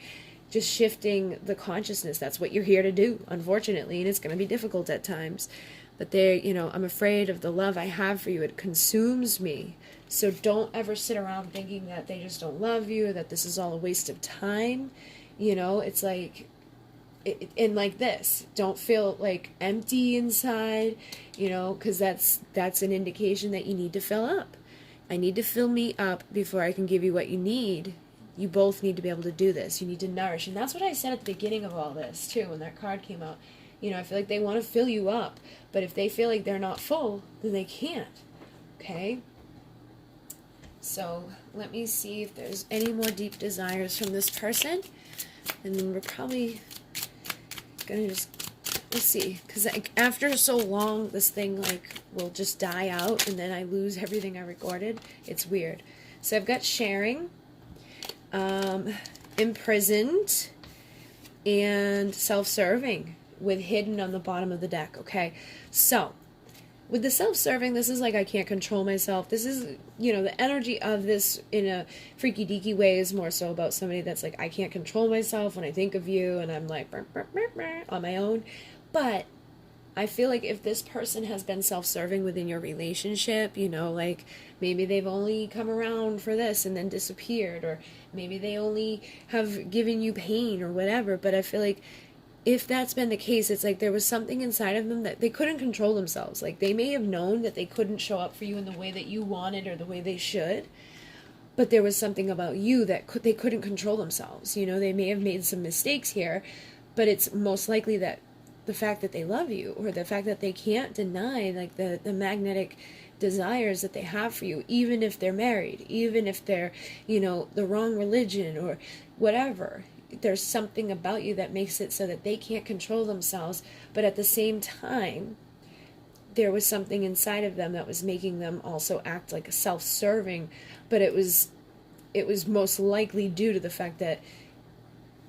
just shifting the consciousness. That's what you're here to do, unfortunately, and it's going to be difficult at times. But you know, I'm afraid of the love I have for you. It consumes me. So don't ever sit around thinking that they just don't love you, or that this is all a waste of time. You know, it's like, and like this, don't feel like empty inside, you know, because that's an indication that you need to fill up. I need to fill me up before I can give you what you need. You both need to be able to do this. You need to nourish. And that's what I said at the beginning of all this, too, when that card came out. You know, I feel like they want to fill you up, but if they feel like they're not full, then they can't, okay? So let me see if there's any more deep desires from this person, and then we're probably going to just, let's see, because like, after so long, this thing, like, will just die out, and then I lose everything I recorded. It's weird. So I've got sharing, imprisoned, and self-serving, with hidden on the bottom of the deck, okay? So, with the self-serving, this is like, I can't control myself. This is, you know, the energy of this in a freaky deaky way is more so about somebody that's like, I can't control myself when I think of you, and I'm like, burr, burr, burr, burr, on my own. But I feel like if this person has been self-serving within your relationship, you know, like, maybe they've only come around for this and then disappeared, or maybe they only have given you pain or whatever, but I feel like if that's been the case, it's like there was something inside of them that they couldn't control themselves. Like, they may have known that they couldn't show up for you in the way that you wanted or the way they should, but there was something about you that they couldn't control themselves. You know, they may have made some mistakes here, but it's most likely that the fact that they love you, or the fact that they can't deny, like, the magnetic desires that they have for you, even if they're married, even if they're, you know, the wrong religion or whatever. There's something about you that makes it so that they can't control themselves, but at the same time, there was something inside of them that was making them also act like a self-serving, but it was most likely due to the fact that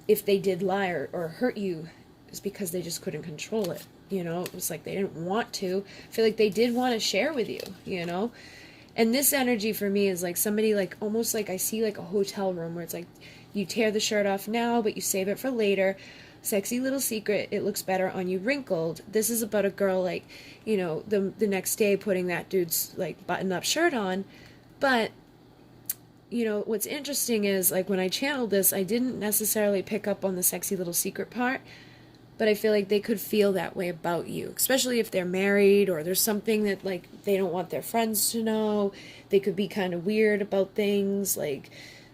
if they did lie or hurt you, it's because they just couldn't control it. You know, it was like they didn't want to. I feel like they did want to share with you, you know? And this energy for me is like somebody, like, almost like I see like a hotel room where it's like, you tear the shirt off now, but you save it for later. Sexy little secret, it looks better on you wrinkled. This is about a girl, like, you know, the next day putting that dude's, like, button-up shirt on. But, you know, what's interesting is, like, when I channeled this, I didn't necessarily pick up on the sexy little secret part, but I feel like they could feel that way about you, especially if they're married or there's something that, like, they don't want their friends to know. They could be kind of weird about things, like,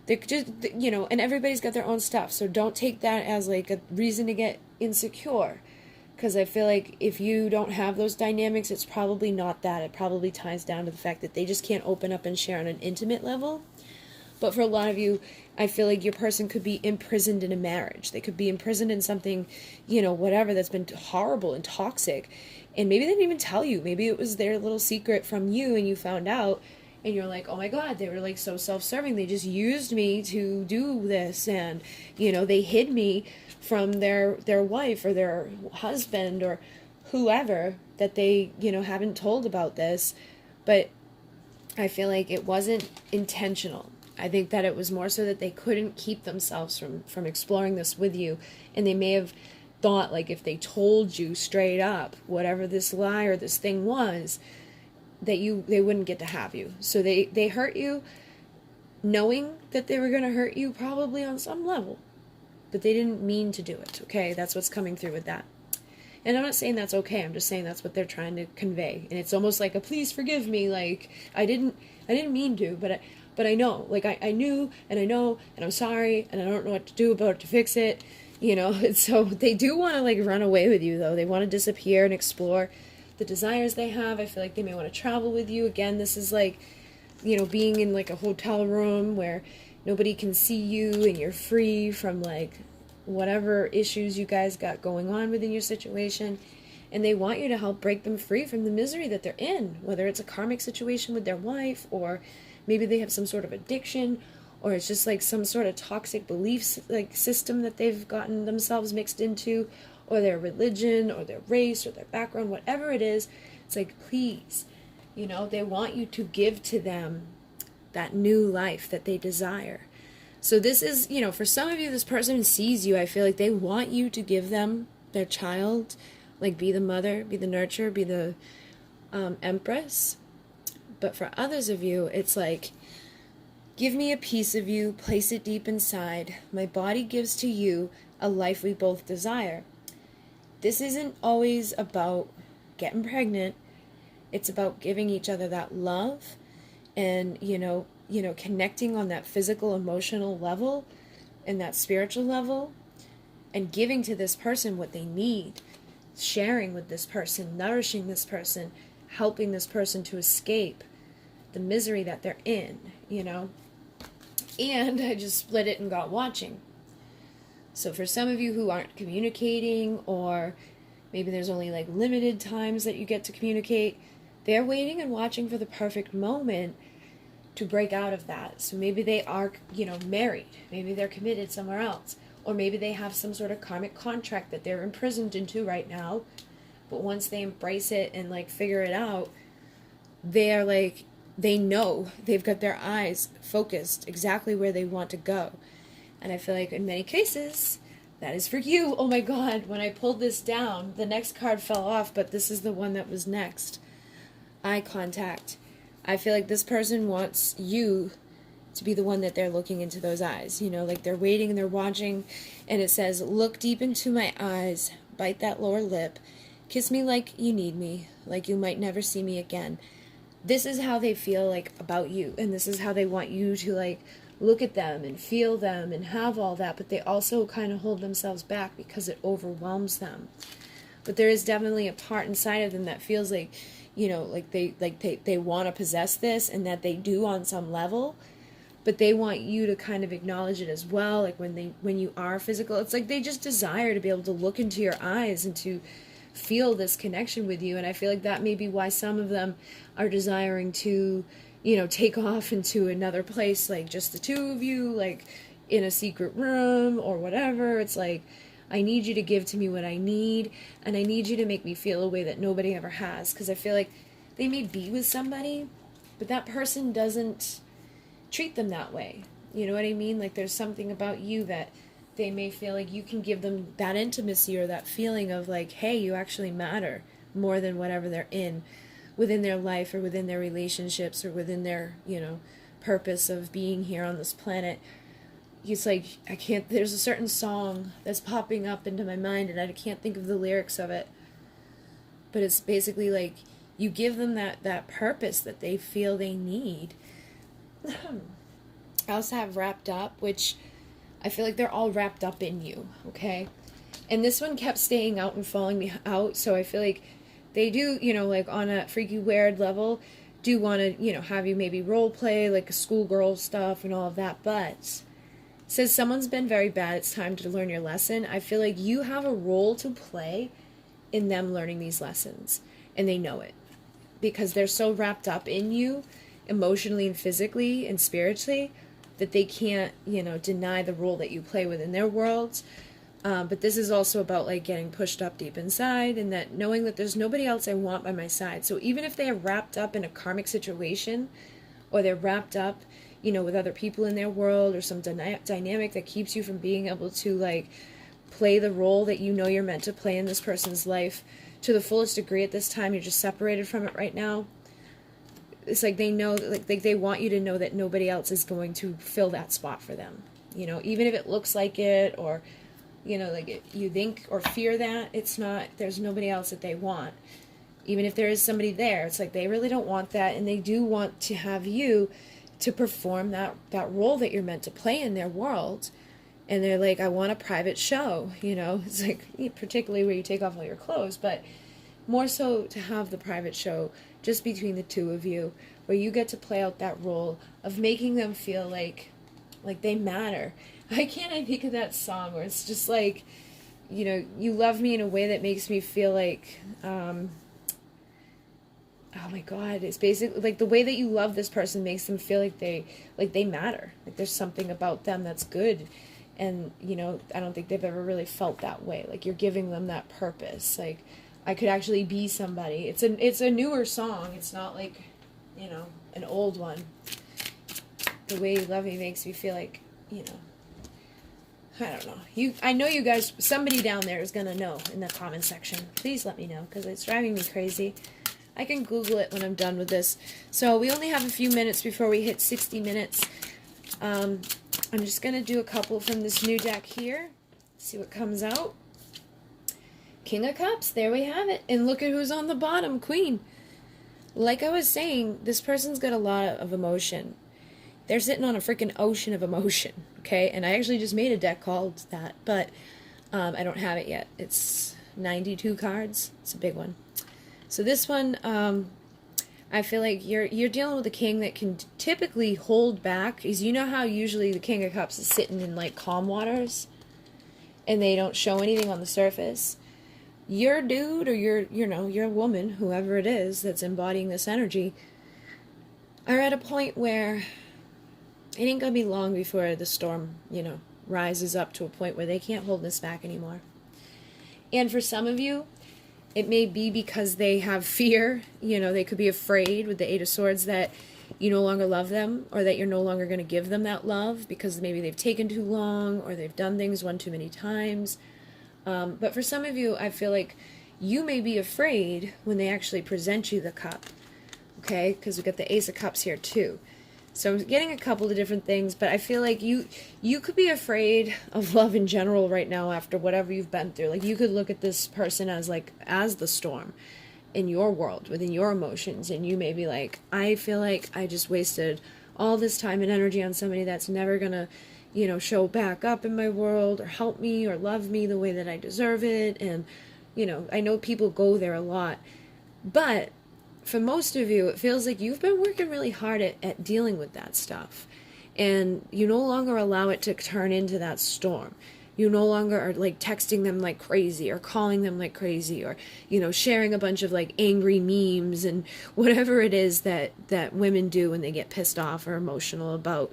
they're just, you know, and everybody's got their own stuff, so don't take that as, like, a reason to get insecure, because I feel like if you don't have those dynamics, it's probably not that. It probably ties down to the fact that they just can't open up and share on an intimate level. But for a lot of you, I feel like your person could be imprisoned in a marriage. They could be imprisoned in something, whatever, that's been horrible and toxic. And maybe they didn't even tell you. Maybe it was their little secret from you and you found out. And you're like, oh my God, they were like so self-serving. They just used me to do this. And, they hid me from their wife or their husband or whoever that they, haven't told about this. But I feel like it wasn't intentional. I think that it was more so that they couldn't keep themselves from exploring this with you. And they may have thought, like, if they told you straight up whatever this lie or this thing was, that they wouldn't get to have you. So they hurt you knowing that they were going to hurt you probably on some level. But they didn't mean to do it, okay? That's what's coming through with that. And I'm not saying that's okay. I'm just saying that's what they're trying to convey. And it's almost like a please forgive me. Like, I didn't mean to, but I know. Like, I knew, and I know, and I'm sorry, and I don't know what to do about it to fix it. And so they do want to, like, run away with you, though. They want to disappear and explore the desires they have. I feel like they may want to travel with you. Again, this is like, being in, like, a hotel room where nobody can see you and you're free from, like, whatever issues you guys got going on within your situation. And they want you to help break them free from the misery that they're in, whether it's a karmic situation with their wife, or maybe they have some sort of addiction, or it's just like some sort of toxic beliefs, like, system that they've gotten themselves mixed into, or their religion, or their race, or their background, whatever it is. It's like, please, they want you to give to them that new life that they desire. So this is, for some of you, this person sees you. I feel like they want you to give them their child, like, be the mother, be the nurturer, be the empress. But for others of you, it's like, give me a piece of you, place it deep inside. My body gives to you a life we both desire. This isn't always about getting pregnant. It's about giving each other that love and, connecting on that physical, emotional level and that spiritual level, and giving to this person what they need, sharing with this person, nourishing this person, helping this person to escape the misery that they're in, And I just split it and got watching. So for some of you who aren't communicating, or maybe there's only, like, limited times that you get to communicate, they're waiting and watching for the perfect moment to break out of that. So maybe they are, married. Maybe they're committed somewhere else. Or maybe they have some sort of karmic contract that they're imprisoned into right now. But once they embrace it and, like, figure it out, they're like, they know, they've got their eyes focused exactly where they want to go. And I feel like in many cases, that is for you. Oh my God, when I pulled this down, the next card fell off, but this is the one that was next. Eye contact. I feel like this person wants you to be the one that they're looking into those eyes. Like, they're waiting and they're watching, and it says, look deep into my eyes, bite that lower lip, kiss me like you need me, like you might never see me again. This is how they feel, like, about you, and this is how they want you to, like, look at them and feel them and have all that, but they also kind of hold themselves back because it overwhelms them. But there is definitely a part inside of them that feels like, they want to possess this, and that they do on some level, but they want you to kind of acknowledge it as well. Like, when you are physical, it's like they just desire to be able to look into your eyes and to feel this connection with you. And I feel like that may be why some of them are desiring to, take off into another place, like just the two of you, like in a secret room or whatever. It's like, I need you to give to me what I need, and I need you to make me feel a way that nobody ever has. Because I feel like they may be with somebody, but that person doesn't treat them that way. You know what I mean? Like, there's something about you that they may feel like you can give them that intimacy or that feeling of, like, hey, you actually matter more than whatever they're in within their life or within their relationships or within their, purpose of being here on this planet. It's like, there's a certain song that's popping up into my mind, and I can't think of the lyrics of it. But it's basically like, you give them that purpose that they feel they need. I also have wrapped up, which I feel like they're all wrapped up in you, okay? And this one kept staying out and falling me out, so I feel like they do, like on a freaky weird level, do want to, you know, have you maybe role play like a schoolgirl stuff and all of that, but says someone's been very bad, it's time to learn your lesson. I feel like you have a role to play in them learning these lessons, and they know it because they're so wrapped up in you emotionally and physically and spiritually that they can't, you know, deny the role that you play within their worlds. But this is also about like getting pushed up deep inside, and that knowing that there's nobody else I want by my side. So even if they are wrapped up in a karmic situation, or they're wrapped up, you know, with other people in their world, or some dynamic that keeps you from being able to like play the role that you know you're meant to play in this person's life to the fullest degree at this time, you're just separated from it right now. It's like they know that, like they want you to know that nobody else is going to fill that spot for them. You know, even if it looks like it, or, you know, like you think or fear that, it's not, there's nobody else that they want. Even if there is somebody there, it's like they really don't want that, and they do want to have you to perform that role that you're meant to play in their world. And they're like, I want a private show, you know. It's like, particularly where you take off all your clothes, but more so to have the private show just between the two of you, where you get to play out that role of making them feel like they matter. I think of that song where it's just like, you know, you love me in a way that makes me feel like, oh my God, it's basically like the way that you love this person makes them feel like they matter. Like there's something about them that's good. And, you know, I don't think they've ever really felt that way. Like you're giving them that purpose. Like I could actually be somebody. It's a newer song. It's not like, you know, an old one. The way you love me makes me feel like, you know, I don't know. I know you guys, somebody down there is going to know in the comment section. Please let me know, because it's driving me crazy. I can Google it when I'm done with this. So we only have a few minutes before we hit 60 minutes. I'm just going to do a couple from this new deck here. See what comes out. King of Cups, there we have it. And look at who's on the bottom, Queen. Like I was saying, this person's got a lot of emotion. They're sitting on a freaking ocean of emotion, okay? And I actually just made a deck called that, but I don't have it yet. It's 92 cards. It's a big one. So this one, I feel like you're dealing with a king that can typically hold back. Is, you know how usually the King of Cups is sitting in like calm waters and they don't show anything on the surface? Your dude, or your woman, whoever it is that's embodying this energy, are at a point where it ain't gonna be long before the storm, you know, rises up to a point where they can't hold this back anymore. And for some of you, it may be because they have fear. You know, they could be afraid with the Eight of Swords that you no longer love them, or that you're no longer going to give them that love because maybe they've taken too long, or they've done things one too many times. But for some of you, I feel like you may be afraid when they actually present you the cup. Okay? Because we've got the Ace of Cups here too. So I'm getting a couple of different things, but I feel like you could be afraid of love in general right now after whatever you've been through. Like you could look at this person as the storm in your world, within your emotions, and you may be like, I feel like I just wasted all this time and energy on somebody that's never gonna, you know, show back up in my world or help me or love me the way that I deserve it. And, you know, I know people go there a lot, but for most of you, it feels like you've been working really hard at dealing with that stuff. And you no longer allow it to turn into that storm. You no longer are like texting them like crazy, or calling them like crazy, or, you know, sharing a bunch of like angry memes and whatever it is that women do when they get pissed off or emotional about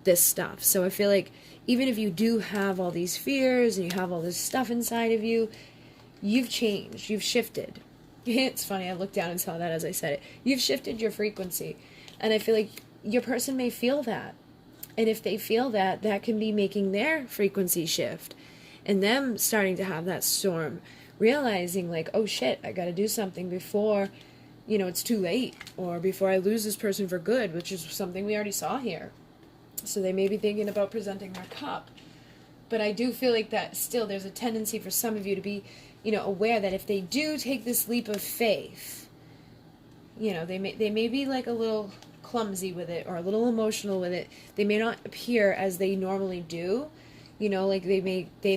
this stuff. So I feel like even if you do have all these fears and you have all this stuff inside of you, you've changed, you've shifted. It's funny, I looked down and saw that as I said it. You've shifted your frequency. And I feel like your person may feel that. And if they feel that, that can be making their frequency shift. And them starting to have that storm. Realizing like, oh shit, I gotta do something before, you know, it's too late. Or before I lose this person for good, which is something we already saw here. So they may be thinking about presenting their cup. But I do feel like that still there's a tendency for some of you to be, you know, aware that if they do take this leap of faith, you know, they may be like a little clumsy with it, or a little emotional with it. They may not appear as they normally do, you know, like they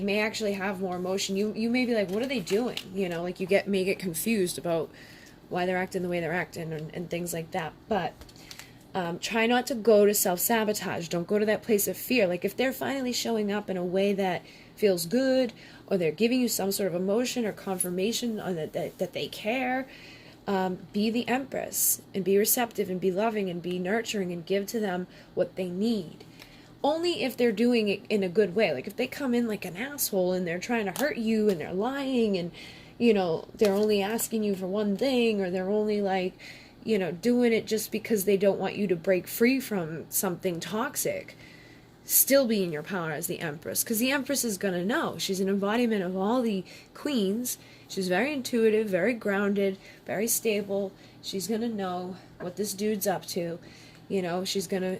may actually have more emotion. You may be like, what are they doing? You know, like you may get confused about why they're acting the way they're acting, and things like that. But try not to go to self-sabotage. Don't go to that place of fear. Like, if they're finally showing up in a way that feels good, or they're giving you some sort of emotion or confirmation on that they care, be the empress and be receptive and be loving and be nurturing and give to them what they need. Only if they're doing it in a good way. Like, if they come in like an asshole and they're trying to hurt you and they're lying and, you know, they're only asking you for one thing, or they're only like, you know, doing it just because they don't want you to break free from something toxic, still be in your power as the empress. Because the empress is going to know. She's an embodiment of all the queens. She's very intuitive, very grounded, very stable. She's going to know what this dude's up to. You know, she's gonna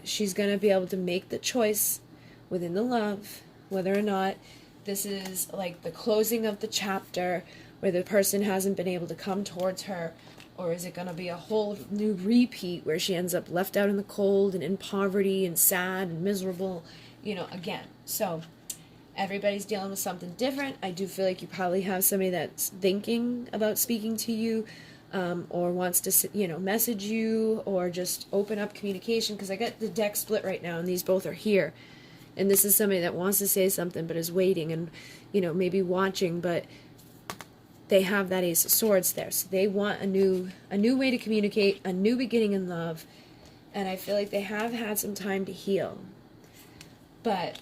be able to make the choice within the love, whether or not this is like the closing of the chapter where the person hasn't been able to come towards her, or is it going to be a whole new repeat where she ends up left out in the cold and in poverty and sad and miserable, you know, again. So everybody's dealing with something different. I do feel like you probably have somebody that's thinking about speaking to you, or wants to, you know, message you, or just open up communication, because I got the deck split right now and these both are here, and this is somebody that wants to say something but is waiting and, you know, maybe watching, but they have that Ace of Swords there, so they want a new way to communicate, a new beginning in love, and I feel like they have had some time to heal. But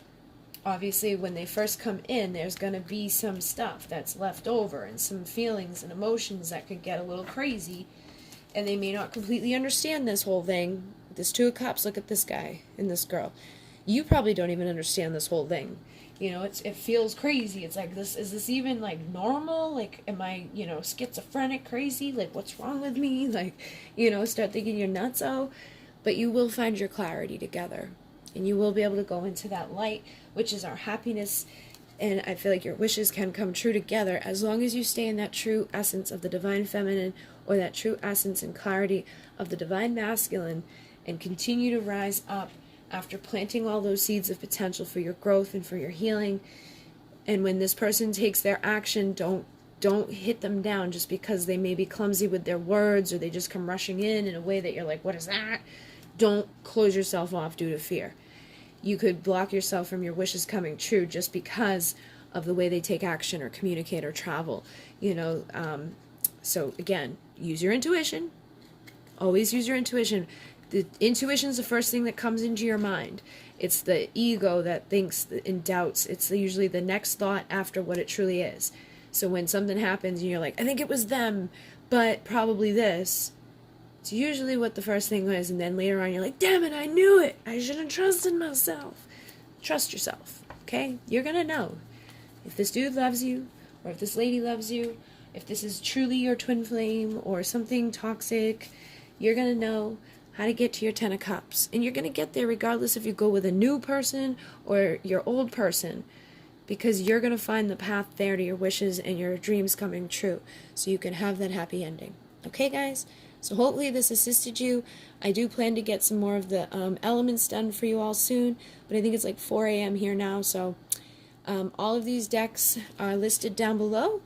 obviously when they first come in, there's going to be some stuff that's left over and some feelings and emotions that could get a little crazy, and they may not completely understand this whole thing. This Two of Cups, look at this guy and this girl. You probably don't even understand this whole thing. You know, it feels crazy. It's like, is this even like normal? Like, am I, you know, schizophrenic, crazy? Like, what's wrong with me? Like, you know, start thinking you're nutso. But you will find your clarity together. And you will be able to go into that light, which is our happiness. And I feel like your wishes can come true together as long as you stay in that true essence of the divine feminine, or that true essence and clarity of the divine masculine, and continue to rise up after planting all those seeds of potential for your growth and for your healing. And when this person takes their action, don't hit them down just because they may be clumsy with their words, or they just come rushing in a way that you're like, what is that? Don't close yourself off due to fear. You could block yourself from your wishes coming true just because of the way they take action or communicate or travel. You know, so again, use your intuition. Always use your intuition. The intuition is the first thing that comes into your mind. It's the ego that thinks and doubts. It's usually the next thought after what it truly is. So when something happens and you're like, I think it was them, but probably this, it's usually what the first thing was, and then later on you're like, damn it, I knew it. I should have trusted myself. Trust yourself, okay? You're going to know if this dude loves you, or if this lady loves you, if this is truly your twin flame or something toxic. You're going to know how to get to your 10 of Cups. And you're going to get there regardless if you go with a new person or your old person, because you're going to find the path there to your wishes and your dreams coming true, so you can have that happy ending. Okay, guys? So hopefully this assisted you. I do plan to get some more of the elements done for you all soon, but I think it's like 4 a.m. here now, so all of these decks are listed down below.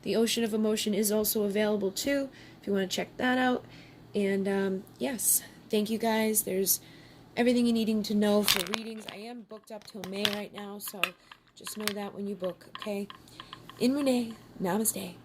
The Ocean of Emotion is also available too, if you want to check that out. And yes, thank you guys. There's everything you're needing to know for readings. I am booked up till May right now, so just know that when you book, okay? In Renee, namaste.